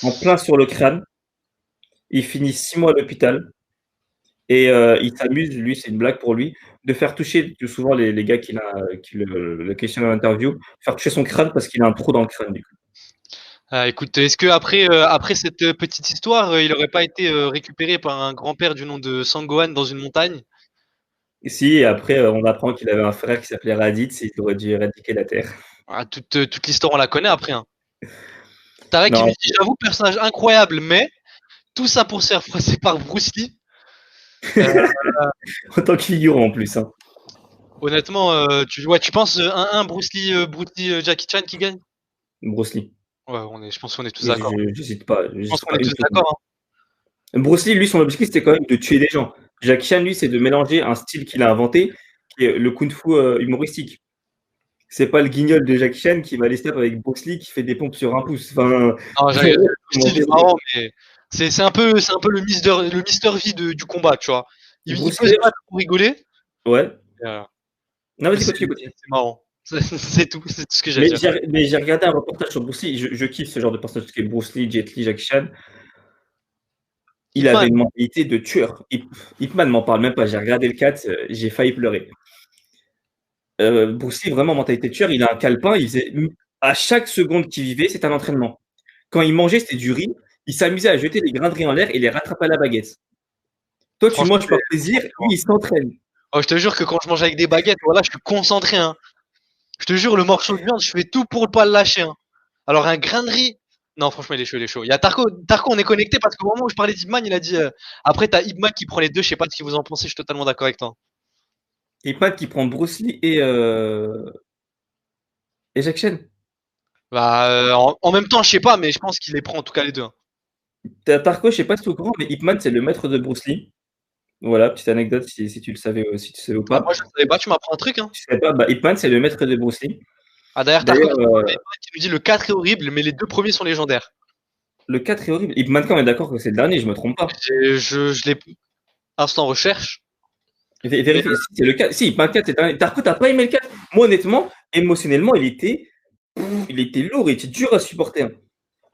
En plein sur le crâne. Il finit 6 mois à l'hôpital. Et il s'amuse, lui, c'est une blague pour lui, de faire toucher plus souvent les gars qui le questionnent en interview, faire toucher son crâne parce qu'il a un trou dans le crâne. Du coup. Écoute, est-ce que après cette petite histoire, il aurait pas été récupéré par un grand-père du nom de Sangohan dans une montagne? Et si, et après, on apprend qu'il avait un frère qui s'appelait Raditz et il aurait dû éradiquer la Terre. Ah, toute l'histoire, on la connaît après. Hein. Tarek qui Non, nous dit, j'avoue, personnage incroyable, mais tout ça pour se faire froisser par Bruce Lee. en tant que figurant en plus. Hein. Honnêtement, tu penses 1-1 Bruce Lee, Jackie Chan qui gagne? Bruce Lee. Ouais, je pense qu'on est tous d'accord. J'hésite pas. Je pense qu'on est tous d'accord. Hein. Bruce Lee, lui, son objectif, c'était quand même de tuer des gens. Jackie Chan, lui, c'est de mélanger un style qu'il a inventé, qui est le kung-fu humoristique. C'est pas le guignol de Jackie Chan qui va aller step avec Bruce Lee qui fait des pompes sur un pouce. Enfin, Non, le style est marrant, mais c'est un peu le Mister V du combat, tu vois. Il peut se battre pour rigoler. Ouais. Non, vas-y, continue. C'est marrant. C'est tout ce que j'ai à dire. Mais j'ai regardé un reportage sur Bruce Lee. Je kiffe ce genre de personnage qui est Bruce Lee, Jet Li, Jackie Chan. Il avait une mentalité de tueur. Ip Man m'en parle même pas. J'ai regardé le 4, j'ai failli pleurer. Bruce Lee, vraiment, mentalité de tueur. Il a un calepin. Il faisait, à chaque seconde qu'il vivait, c'était un entraînement. Quand il mangeait, c'était du riz. Il s'amusait à jeter les grains de riz en l'air et les rattraper à la baguette. Toi, tu manges par plaisir. Lui, il s'entraîne. Oh, je te jure que quand je mange avec des baguettes, voilà, je suis concentré. Hein. Je te jure, le morceau de viande, je fais tout pour ne pas le lâcher. Hein. Alors, un grain de riz. Non, franchement, il est chaud. Il y a Tarko, on est connecté parce qu'au moment où je parlais d'Hipman, il a dit. Après, t'as Hipman qui prend les deux. Je sais pas ce que vous en pensez. Je suis totalement d'accord avec toi. Hipman qui prend Bruce Lee et Jackie Chan. Bah, en même temps, je sais pas, mais je pense qu'il les prend en tout cas les deux. Hein. Tarko, je sais pas si tu es au courant, mais Hipman, c'est le maître de Bruce Lee. Voilà, petite anecdote si tu le savais, ou pas. Moi, je ne savais pas, tu m'apprends un truc. Hein. Tu savais pas, Ip Man, c'est le maître de Bruce Lee. Ah, d'ailleurs, qui nous dit le 4 est horrible, mais les deux premiers sont légendaires. Le 4 est horrible. Ip Man, quand on est d'accord que c'est le dernier, je me trompe pas. Je l'ai. Instant recherche. Vérifie, c'est le 4. Si, Ip Man 4, c'est le dernier. Tarko, t'as pas aimé le 4? Moi, honnêtement, émotionnellement, il était lourd, il était dur à supporter. Hein.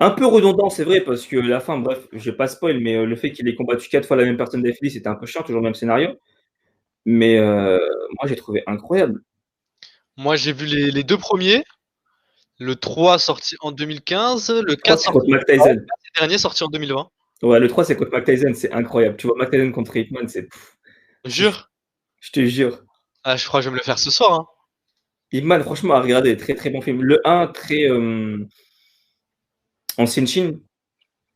Un peu redondant, c'est vrai, parce que la fin, bref, je vais pas spoil, mais le fait qu'il ait combattu 4 fois la même personne d'affilée, c'était un peu chiant, toujours le même scénario. Mais moi, j'ai trouvé incroyable. Moi, j'ai vu les deux premiers. Le 3 sorti en 2015, le 4 sorti contre Mike Tyson. Le dernier sorti en 2020. Ouais, le 3 c'est contre Mike Tyson, c'est incroyable. Tu vois Mike Tyson contre Ip Man, c'est. Jure. Je te jure. Ah, je crois que je vais me le faire ce soir. Hein. Ip Man, franchement, à regarder, très très bon film. Le 1, très ancienne Chine.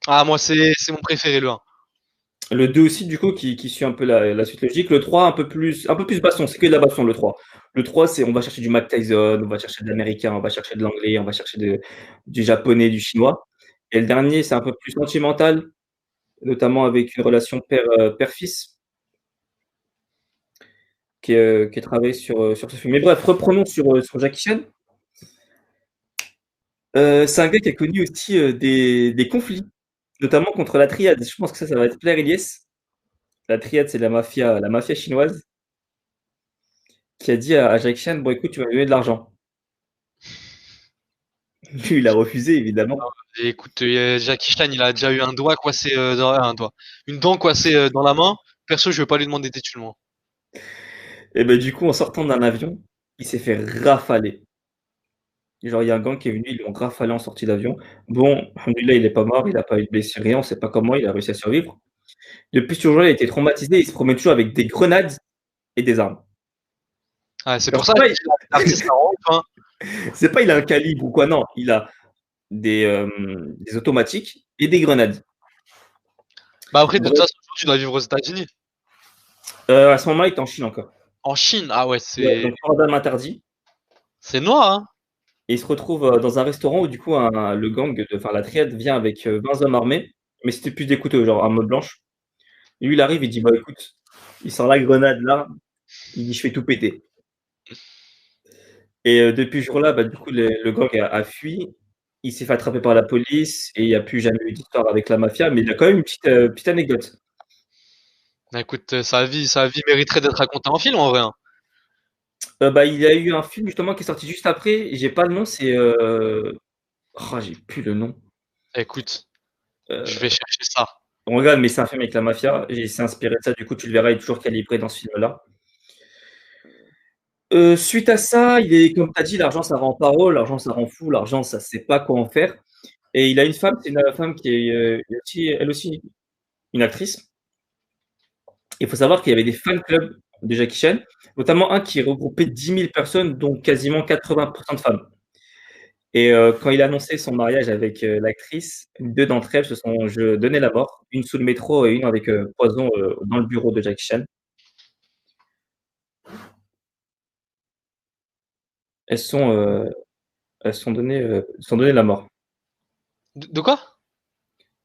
Ah, moi, c'est mon préféré, le 1. Le 2 aussi, du coup, qui suit un peu la suite logique. Le 3, un peu plus baston. C'est que de la baston, le 3. Le 3, c'est on va chercher du Mike Tyson, on va chercher de l'américain, on va chercher de l'anglais, on va chercher du japonais, du chinois. Et le dernier, c'est un peu plus sentimental, notamment avec une relation père-fils qui est travaillé sur ce film. Mais bref, reprenons sur Jackie Chan. C'est un gars qui a connu aussi des conflits, notamment contre la triade. Je pense que ça va être Claire Elias. La triade, c'est la mafia chinoise. qui a dit à Jackie Chan: «Bon écoute, tu vas me donner de l'argent». Lui, il a refusé évidemment. Et écoute, Jackie Chan, il a déjà eu un doigt coincé une dent coincée dans la main. Perso, je vais pas lui demander des thunes, moi. Et ben du coup, en sortant d'un avion, il s'est fait rafaler. Genre, il y a un gang qui est venu, ils l'ont rafalé en sortie d'avion. Bon, alhamdoulilah, il est pas mort, il a pas eu de blessure, rien, on sait pas comment, il a réussi à survivre. Depuis ce jour-là, il a été traumatisé, il se promène toujours avec des grenades et des armes. Ah, c'est pour Alors ça c'est pas, que l'artiste a honte, c'est pas il a un calibre ou quoi, non, il a des automatiques et des grenades. Bah après, de toute Bref, façon, tu dois vivre aux États-Unis. à ce moment-là, il était en Chine encore. En Chine, ah ouais, Ouais, donc port d'armes interdit. c'est noir, hein. Et il se retrouve dans un restaurant où du coup le gang, enfin la triade vient avec 20 hommes armés, mais c'était plus des couteaux, genre en mode blanche. Et lui, il arrive, il dit, bah écoute, il sort la grenade là, il dit, je fais tout péter. Et depuis ce jour-là, bah, du coup, le gang a fui. Il s'est fait attraper par la police et il n'y a plus jamais eu d'histoire avec la mafia, mais il a quand même une petite anecdote. Bah écoute, sa vie mériterait d'être racontée en film en vrai, hein. Bah, il y a eu un film justement qui est sorti juste après, j'ai pas le nom, c'est j'ai plus le nom. Écoute, Euh, je vais chercher ça. on regarde, mais c'est un film avec la mafia. Il s'est inspiré de ça, du coup, tu le verras, il est toujours calibré dans ce film-là. Suite à ça, il est, comme tu as dit, l'argent ça rend paro, l'argent ça rend fou, l'argent ça sait pas quoi en faire. Et il a une femme, c'est une femme qui est elle aussi une actrice. Il faut savoir qu'il y avait des fan clubs de Jackie Chan, notamment un qui regroupait 10 000 personnes, dont quasiment 80% de femmes. Et quand il a annoncé son mariage avec l'actrice, deux d'entre elles se sont donné la mort, une sous le métro et une avec poison dans le bureau de Jackie Chan. Elles sont, euh, sont donné la mort. De quoi?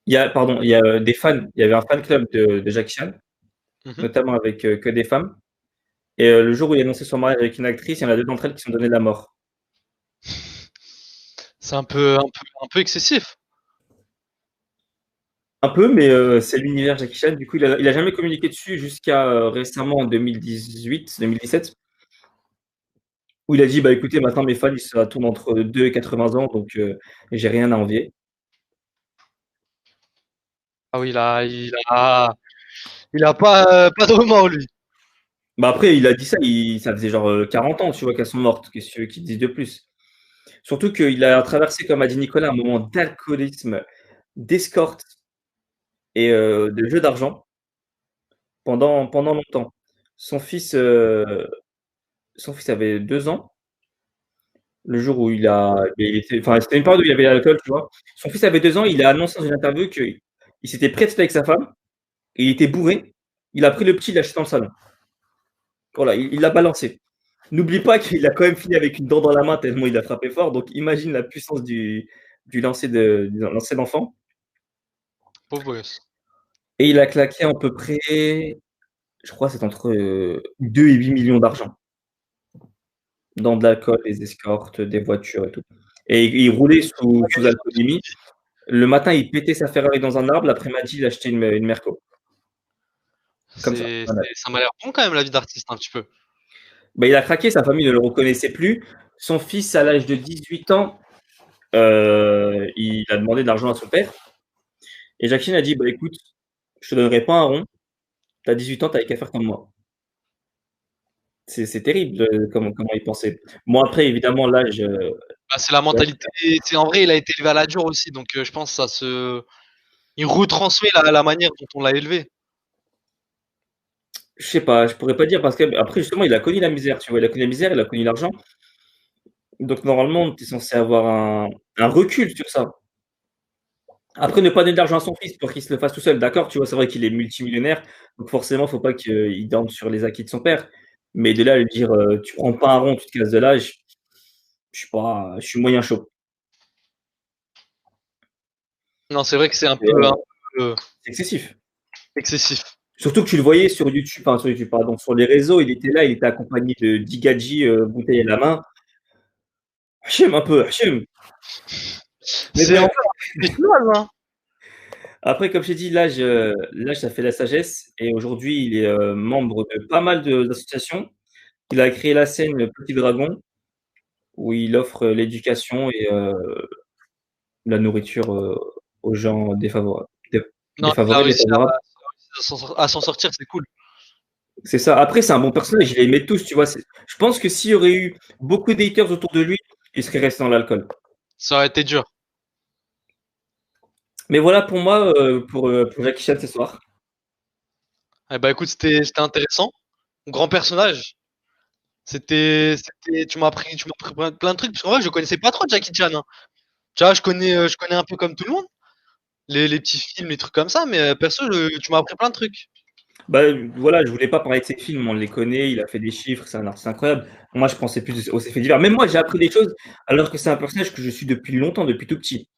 Il y a des fans, il y avait un fan club de Jackie Chan, Mhm. notamment avec que des femmes. Et le jour où il a annoncé son mariage avec une actrice, il y en a deux d'entre elles qui sont donné la mort. C'est un peu excessif. Un peu, mais c'est l'univers Jackie Chan. Du coup, il a jamais communiqué dessus jusqu'à récemment en 2018, 2017, où il a dit, bah écoutez, maintenant mes fans, ils se tournent entre 2 et 80 ans, donc j'ai rien à envier. Ah oui, il a pas de remords, lui. Bah après, il a dit ça, ça faisait genre 40 ans, tu vois, qu'elles sont mortes. Qu'est-ce que tu veux qu'il dise de plus? Surtout qu'il a traversé, comme a dit Nicolas, un moment d'alcoolisme, d'escorte et de jeu d'argent pendant longtemps. Son fils, euh, son fils avait 2 ans, le jour où enfin, c'était une période où il y avait l'alcool, tu vois. Son fils avait 2 ans, il a annoncé dans une interview qu'il s'était prêté avec sa femme, et il était bourré. Il a pris le petit, il l'a acheté dans le salon. Voilà, il l'a balancé. N'oublie pas qu'il a quand même fini avec une dent dans la main tellement il a frappé fort. Donc imagine la puissance du lancer d'enfant. Pauvre gosse. Et il a claqué à peu près, je crois, c'est entre 2 et 8 millions d'argent dans de l'alcool, des escortes, des voitures et tout. Et il roulait sous alcoolémie. Le matin, il pétait sa Ferrari dans un arbre. L'après-midi, il achetait une Merco. Comme ça. Voilà. Ça m'a l'air bon quand même, la vie d'artiste, un petit peu. Bah, il a craqué, sa famille ne le reconnaissait plus. Son fils, à l'âge de 18 ans, il a demandé de l'argent à son père. Et Jacqueline a dit, bah écoute, je te donnerai pas un rond. T'as 18 ans, t'avais qu'à faire comme moi. C'est terrible comment il pensait. Bon, après, évidemment, l'âge. Bah, c'est la mentalité. En vrai, il a été élevé à la dure aussi, donc je pense que il retransmet la manière dont on l'a élevé. Je sais pas, je pourrais pas dire parce que après justement, il a connu la misère, tu vois, il a connu la misère, il a connu l'argent. Donc normalement, tu es censé avoir un recul sur ça. Après, ne pas donner d'argent à son fils pour qu'il se le fasse tout seul, d'accord, tu vois, c'est vrai qu'il est multimillionnaire, donc forcément, faut pas qu'il dorme sur les acquis de son père. Mais de là à lui dire, tu prends pas un rond, tu te casses de l'âge, je sais pas, je suis moyen chaud. Non, c'est vrai que c'est un Et, peu c'est excessif. excessif. Surtout que tu le voyais sur YouTube, enfin sur YouTube, pardon, sur les réseaux, il était là, il était accompagné de Digadji, bouteille à la main. Hachem un peu, Hachem. Mais C'est bref, encore final, hein. après, comme je t'ai dit, l'âge, ça fait la sagesse. Et aujourd'hui, il est membre de pas mal d'associations. Il a créé la scène Petit Dragon, où il offre l'éducation et la nourriture aux gens Non, il a défavorisés, réussi défavorables. à s'en sortir, c'est cool. C'est ça. Après, c'est un bon personnage, il les aimait tous, tu vois. Je pense que s'il y aurait eu beaucoup d'haters autour de lui, il serait resté dans l'alcool. Ça aurait été dur. Mais voilà pour moi, pour Jackie Chan ce soir. Eh ben, écoute, c'était intéressant. Grand personnage. Tu m'as appris plein de trucs, parce qu'en vrai, je connaissais pas trop Jackie Chan, hein. Tu vois, je connais un peu comme tout le monde, les petits films, les trucs comme ça, mais perso, tu m'as appris plein de trucs. Bah, voilà, je voulais pas parler de ses films, on les connaît, il a fait des chiffres, c'est un artiste incroyable. Moi, je pensais plus aux effets divers. Même moi, j'ai appris des choses, alors que c'est un personnage que je suis depuis longtemps, depuis tout petit.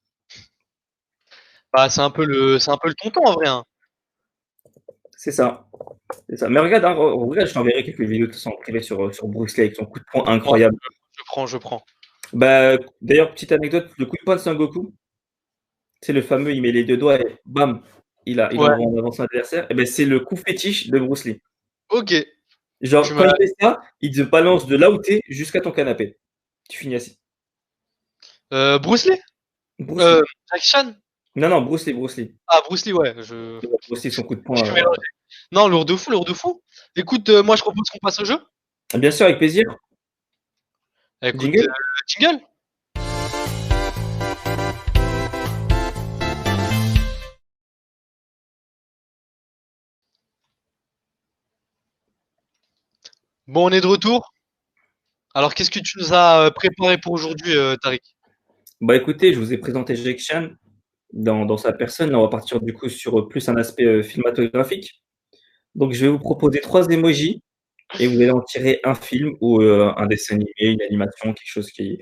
Bah, c'est un peu le tonton en vrai, hein. C'est ça. C'est ça. Mais regarde, hein, regarde, je t'enverrai quelques vidéos qui sont privées sur Bruce Lee avec son coup de poing Prends, incroyable. je prends. Bah, d'ailleurs, petite anecdote, le coup de poing de Sangoku, c'est le fameux, il met les deux doigts et bam, il Ouais, envoie en avant son adversaire. Et ben, c'est le coup fétiche de Bruce Lee. ok. Tu Genre, quand m'as, il fait ça, il te balance de là où t'es jusqu'à ton canapé. Tu finis assis. Bruce Lee? Bruce Lee. Jackie Chan? Non, non, Bruce Lee, Bruce Lee. Ah, Bruce Lee, ouais, Bruce Lee, son coup de je poing. suis mélangé. Non, lourd de fou, lourd de fou. Écoute, moi, je propose qu'on passe au jeu. Bien sûr, avec plaisir. Écoute, Jingle. jingle. Bon, on est de retour. Alors, qu'est-ce que tu nous as préparé pour aujourd'hui, Tariq? Bah écoutez, je vous ai présenté Jackie Chan dans sa personne. Là, on va partir du coup sur plus un aspect cinématographique. Donc, je vais vous proposer 3 emojis et vous allez en tirer un film ou un dessin animé, une animation, quelque chose qui.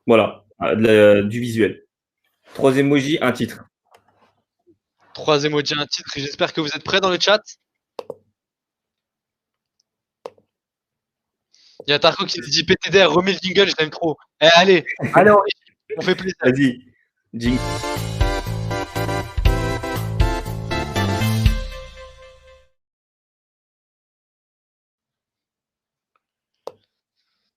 Voilà, du visuel. 3 emojis, un titre. 3 emojis, un titre. J'espère que vous êtes prêts dans le chat. Il y a Tarko qui nous dit PTDR, remets le jingle, je l'aime trop. Eh, allez, allez, on fait plaisir. Vas-y, jingle.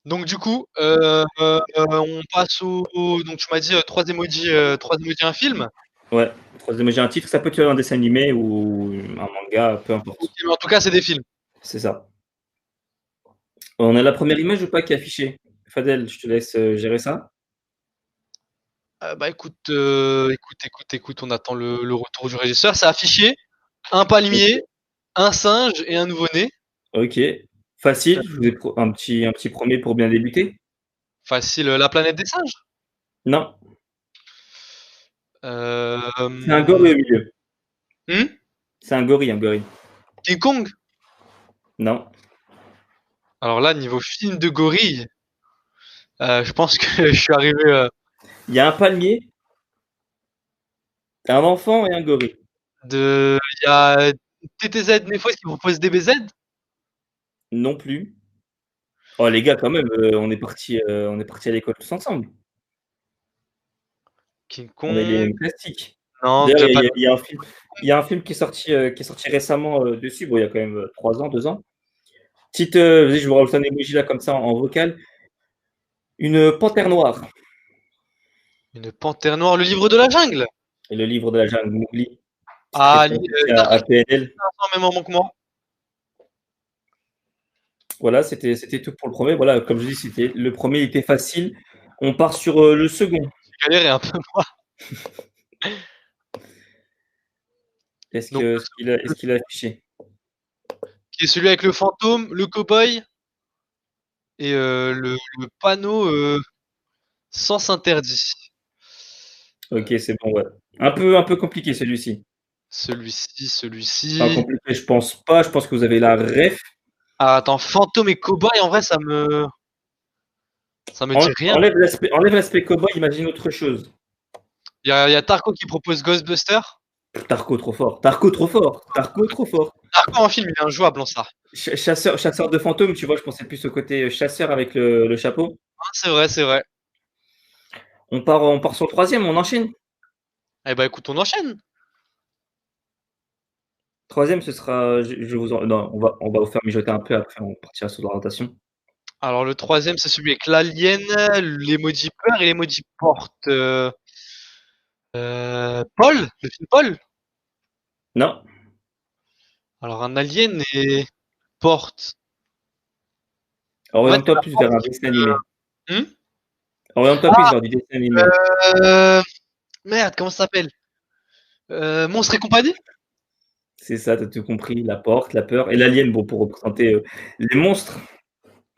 Donc du coup, on passe donc tu m'as dit 3 emojis, un film. Ouais, 3 emojis, un titre. Ça peut être un dessin animé ou un manga, peu importe. Ok, mais en tout cas, c'est des films. C'est ça. On a la première image ou pas qui est affichée? Fadel, je te laisse gérer ça. Bah écoute, on attend le retour du régisseur. C'est affiché un palmier, un singe et un nouveau-né. Ok. Facile, je vous ai un petit premier pour bien débuter. Facile, la planète des singes. Non, Euh, c'est un gorille au milieu. hmm C'est un gorille, un gorille. King Kong. Non. Alors là, niveau film de gorille, je pense que je suis arrivé. Il y a un palmier, un enfant et un gorille. Il y a TTZ Nefos qui propose DBZ. Non plus. Oh les gars, quand même, on est parti à l'école tous ensemble. King On a les Kong. mêmes plastiques. Non, D'ailleurs, déjà pas. il y a un film qui est sorti récemment dessus. Bon, il y a quand même 3 ans, 2 ans. Petite, vas-y, je vous rajoute un emoji là comme ça en vocal. Une panthère noire. Une panthère noire, le livre de la jungle. Et le livre de la jungle Mowgli. Ah, À PNL. en même moment que moi. Voilà, c'était tout pour le premier. Voilà, comme je dis, le premier était facile. On part sur le second. J'ai galéré un peu moi. Donc, Est-ce qu'il a affiché? qui est celui avec le fantôme, le cow-boy et le panneau sens interdit. Ok, c'est bon, ouais. Un peu compliqué celui-ci. Celui-ci. Enfin, compliqué, je pense pas. Je pense que vous avez la ref. Ah, attends, fantôme et cow-boy, en vrai, ça me dit rien. Enlève l'aspect cowboy, imagine autre chose. Il y a Tarko qui propose Ghostbuster. Tarko trop fort. Tarko trop fort. Tarko trop fort. Tarko en film, il est injouable en ça. Chasseur de fantômes, tu vois, je pensais plus au côté chasseur avec le chapeau. Ah, c'est vrai, c'est vrai. On part sur le troisième, on enchaîne. Eh ben écoute, on enchaîne. Troisième, ce sera. Non, on va vous faire mijoter un peu, après on partira sur la rotation. Alors, le troisième, c'est celui avec l'alien, l'emoji peur et l'emoji porte. Paul? Le film Paul? Non, Alors, un alien et porte. oriente-toi plus vers un dessin animé. Hmm Oriente-toi plus vers du dessin animé. Merde, comment ça s'appelle? Monstre et compagnie? C'est ça, t'as tout compris. La porte, la peur et l'alien, bon, pour représenter les monstres.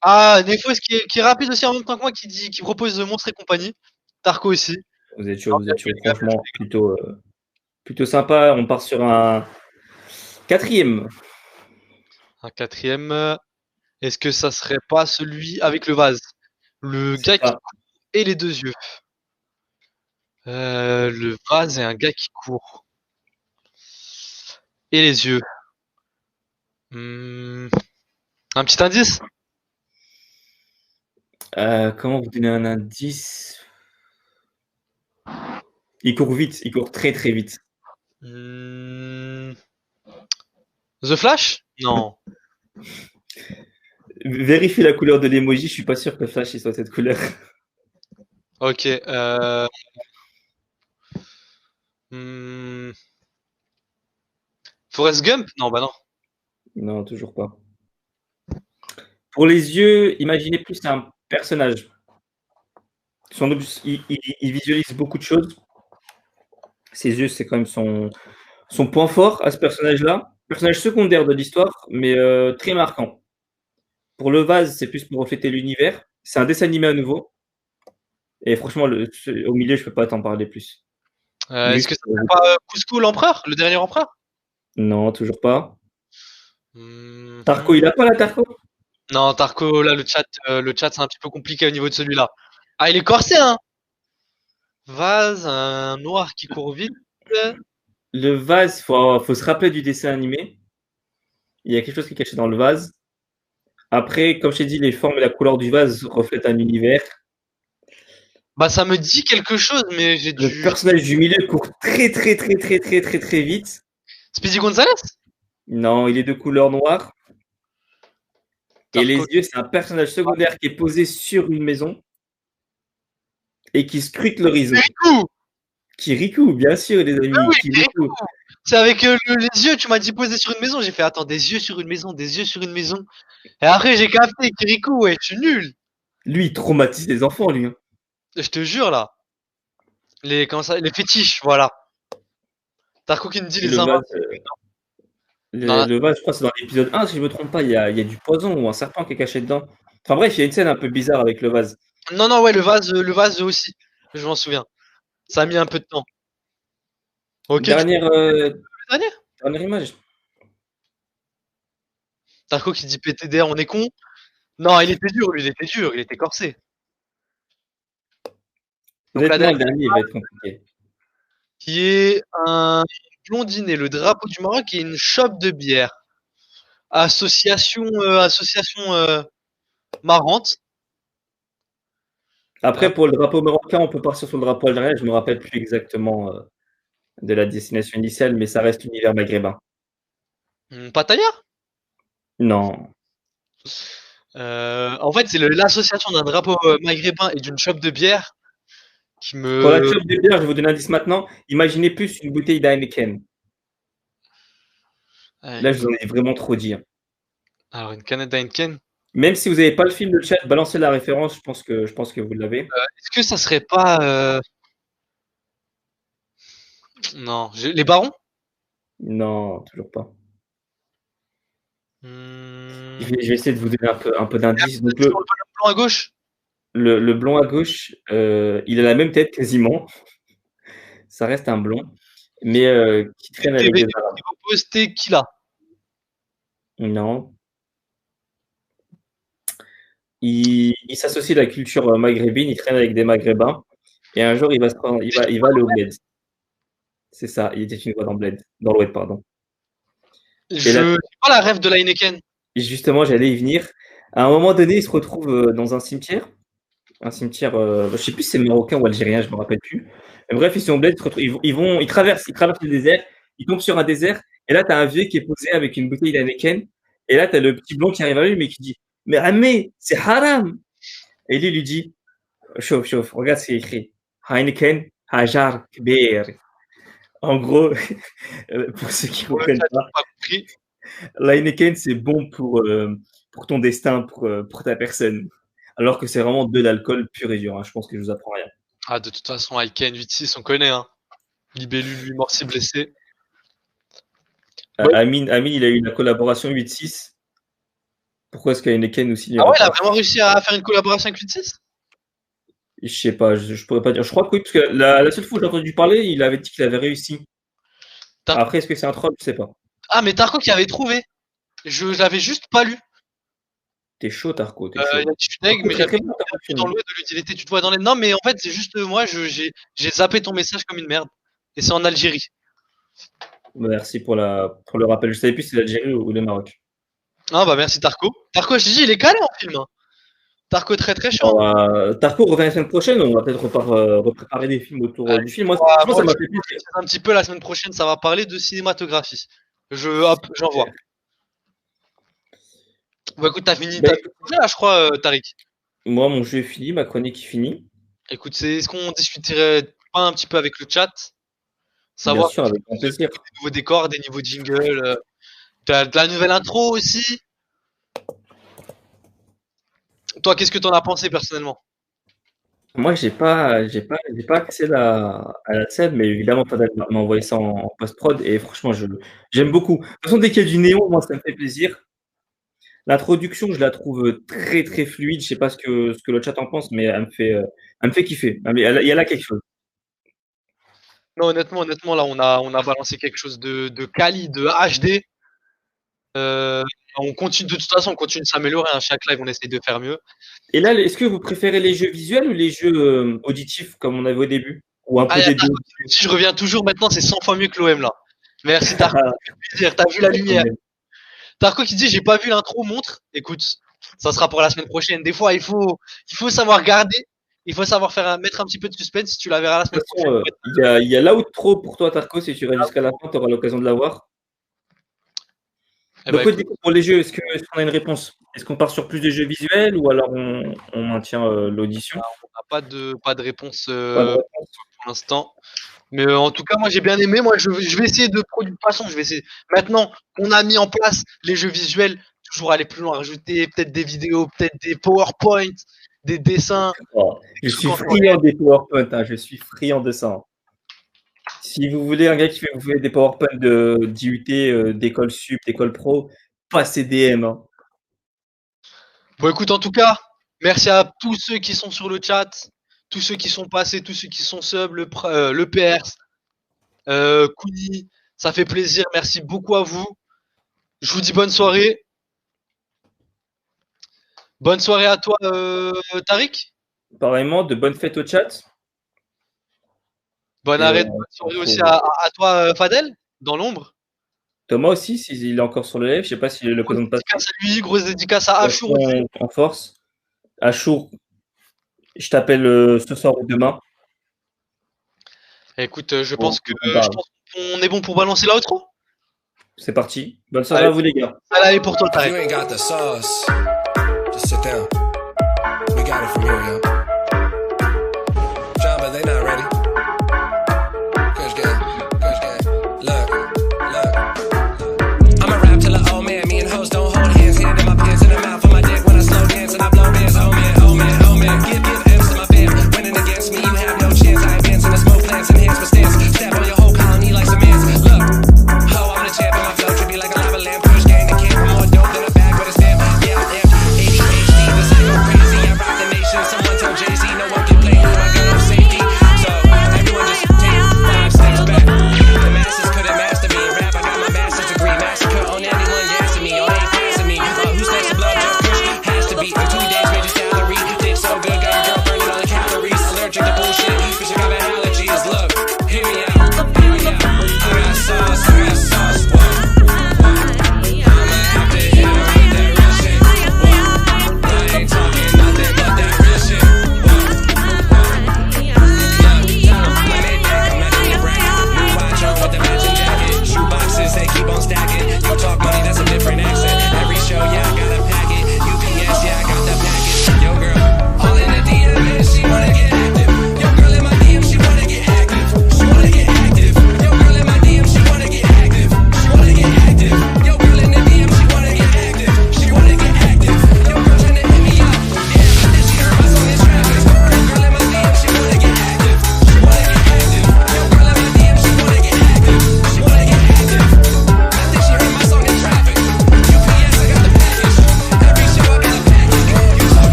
Ah, Nefos qui est rapide aussi en même temps que moi, qui propose Monstre et compagnie. Tarko aussi. Vous êtes chaud. Franchement, plutôt sympa. On part sur un quatrième. Un quatrième. Est-ce que ça serait pas celui avec le vase? Le C'est gars qui ça. court et les deux yeux. Le vase et un gars qui court. Et les yeux. Un petit indice? Comment vous donner un indice? Il court vite, il court très très vite. The Flash? Non. Vérifie la couleur de l'emoji, je suis pas sûr que Flash il soit cette couleur. Ok. Forrest Gump? Non, bah non. Non, toujours pas. Pour les yeux, imaginez plus un personnage. Il visualise beaucoup de choses. Ses yeux, c'est quand même son point fort à ce personnage-là. Personnage secondaire de l'histoire, mais très marquant. Pour le vase, c'est plus pour refléter l'univers. C'est un dessin animé à nouveau. Et franchement, au milieu, je peux pas t'en parler plus. Est-ce que ça serait pas Cusco l'empereur? Le dernier empereur? Non, toujours pas. Tarko, il a pas la Tarko? Non, Tarko, là, le chat, c'est un petit peu compliqué au niveau de celui-là. Ah, il est corsé, hein? Vase, un noir qui court vite. Le vase, faut se rappeler du dessin animé. Il y a quelque chose qui est caché dans le vase. Après, comme je t'ai dit, les formes et la couleur du vase reflètent un univers. Bah, ça me dit quelque chose, mais j'ai Le personnage du milieu court très très très très très très très vite. Speedy Gonzalez? Non, il est de couleur noire. Et les yeux, c'est un personnage secondaire qui est posé sur une maison et qui scrute l'horizon. Kirikou, bien sûr, les amis. Ah oui, Kirikou. C'est avec les yeux, tu m'as dit poser sur une maison. J'ai fait, attends, des yeux sur une maison, des yeux sur une maison. Et après, j'ai capté, Kirikou, ouais, je suis nul. Lui, il traumatise les enfants, lui. Je te jure, là. Les fétiches, voilà. Tarko qui me dit les vase, le vase, je crois que c'est dans l'épisode 1, si je me trompe pas, il y a du poison ou un serpent qui est caché dedans. Enfin bref, il y a une scène un peu bizarre avec le vase. Non, ouais, le vase aussi. Je m'en souviens. Ça a mis un peu de temps. Ok. Dernière image. Tarko qui dit PTDR, on est con. Non, il était dur, il était corsé. Honnêtement, le dernier, il va être compliqué. Qui est un blondinet, le drapeau du Maroc et une chope de bière. Association marrante. Après, pour le drapeau marocain, on peut partir sur le drapeau algérien. Je me rappelle plus exactement de la destination initiale, mais ça reste l'univers maghrébin. Pattaya? Non. En fait, c'est l'association d'un drapeau maghrébin et d'une chope de bière qui me. Pour la chope de bière, je vous donne un indice maintenant. Imaginez plus une bouteille d'Heineken. Là, je vous en ai vraiment trop dit. Alors, une canette d'Heineken. Même si vous n'avez pas le film de chat, balancez la référence, je pense que vous l'avez. Est-ce que ça serait pas non, les barons? Non, toujours pas. Hmm. Je vais essayer de vous donner un peu d'indices. Donc, Le blond à gauche? Le blond à gauche, il a la même tête quasiment. Ça reste un blond, mais qui traîne avec des arabes. Posté qui là? Non. Il s'associe à la culture maghrébine, il traîne avec des maghrébins, et un jour il va aller au bled. C'est ça, il était une fois dans le bled, pardon. Je n'ai pas la rêve de la Heineken. Justement, j'allais y venir. À un moment donné, il se retrouve dans un cimetière. Un cimetière, je sais plus si c'est marocain ou algérien, je me rappelle plus. Mais bref, ils sont au bled, ils traversent le désert, il tombe sur un désert, et là, t'as un vieux qui est posé avec une bouteille d'Heineken, et là, t'as le petit blond qui arrive à lui, mais qui dit, mais Amé, c'est haram! Et lui dit, chauffe, regarde ce qu'il écrit. Heineken, Hajar, Kbir. En gros, pour ceux qui ne comprennent pas, l'Heineken, c'est bon pour ton destin, pour ta personne. Alors que c'est vraiment de l'alcool pur et dur. Hein. Je pense que je vous apprends rien. Ah, de toute façon, Heineken 8-6, on connaît. Hein. Libellule, lui, mort si blessé. Ouais. Amine, il a eu la collaboration 8-6. Pourquoi est-ce qu'Heineken aussi... Ah ouais, il a vraiment réussi à faire une collaboration avec 8-6? Je sais pas, je pourrais pas dire. Je crois que oui, parce que la seule fois que j'ai entendu parler, il avait dit qu'il avait réussi. Après, est-ce que c'est un troll? Je sais pas. Ah, mais Tarko qui avait trouvé. Je l'avais juste pas lu. T'es chaud, Tarko. Il y a Tuneg, mais j'avais vu dans le web de l'utilité. Tu te vois dans les. Non, mais en fait, c'est juste moi, j'ai zappé ton message comme une merde. Et c'est en Algérie. Merci pour le rappel. Je savais plus si c'est l'Algérie ou le Maroc. Ah, bah merci, Tarko. Tarko, je te dis, il est calé en film. Hein. Tarko, très très chaud. Tarko revient la semaine prochaine. On va peut-être repréparer des films autour du film. Moi, ça m'a fait plaisir. Un petit peu la semaine prochaine, ça va parler de cinématographie. J'envoie. Bah écoute, t'as fini là, je crois, Tariq. Moi, mon jeu est fini, ma chronique est finie. Écoute, est-ce qu'on discuterait pas un petit peu avec le chat? Savoir bien sûr, avec grand plaisir. Des nouveaux décors, des nouveaux jingles. T'as de la nouvelle intro aussi. Toi, qu'est-ce que t'en as pensé personnellement? Moi, j'ai pas accès à la scène, mais évidemment, Fadel m'a envoyé ça en post-prod et franchement, j'aime beaucoup. De toute façon, dès qu'il y a du néon, moi, ça me fait plaisir. L'introduction, je la trouve très très fluide. Je sais pas ce que le chat en pense, mais elle me fait kiffer. Il y a là quelque chose. Non, honnêtement, là, on a balancé quelque chose de quali, de HD. On continue, de toute façon, on continue de s'améliorer. Hein. Chaque live, on essaye de faire mieux. Et là, est-ce que vous préférez les jeux visuels ou les jeux auditifs, comme on avait au début? Ou un peu des deux? Si je reviens toujours maintenant, c'est 100 fois mieux que l'OM là. Merci Tarko. T'as vu la lumière. Tarko qui dit j'ai pas vu l'intro, montre. Écoute, ça sera pour la semaine prochaine. Des fois, il faut savoir garder. Il faut savoir mettre un petit peu de suspense. Si tu la verras la semaine prochaine. Il y a l'outro pour toi, Tarko. Si tu restes jusqu'à la fin, tu auras l'occasion de la voir. Donc, pour les jeux, est-ce qu'on a une réponse? Est-ce qu'on part sur plus de jeux visuels ou alors on maintient l'audition? On n'a pas de réponse pour l'instant. Mais en tout cas, moi j'ai bien aimé. Moi, je vais essayer de produire. De toute façon, je vais essayer. Maintenant qu'on a mis en place les jeux visuels, toujours aller plus loin, rajouter peut-être des vidéos, peut-être des PowerPoint, des dessins. Je suis friand des PowerPoint. Hein, je suis friand de ça. Si vous voulez un gars qui fait vous fait des PowerPoint d'IUT, d'école sup, d'école pro, passez DM. Hein. Bon, écoute, en tout cas, merci à tous ceux qui sont sur le chat, tous ceux qui sont passés, tous ceux qui sont sub, le PRS, Kouni, ça fait plaisir. Merci beaucoup à vous. Je vous dis bonne soirée. Bonne soirée à toi, Tariq. Pareillement, de bonnes fêtes au chat. Bonne soirée aussi à toi, Fadel, dans l'ombre. Thomas aussi, s'il est encore sur le live, je sais pas s'il a l'occasion de passer. Dédicace à lui, grosse dédicace à Achour. En force. Achour, je t'appelle ce soir ou demain. Écoute, je pense qu'on est bon pour balancer l'outro. C'est parti. Bonne soirée à vous les gars. Allez pour toi, Tariq. You ain't got the sauce. Just sit down. We got it from here, yo.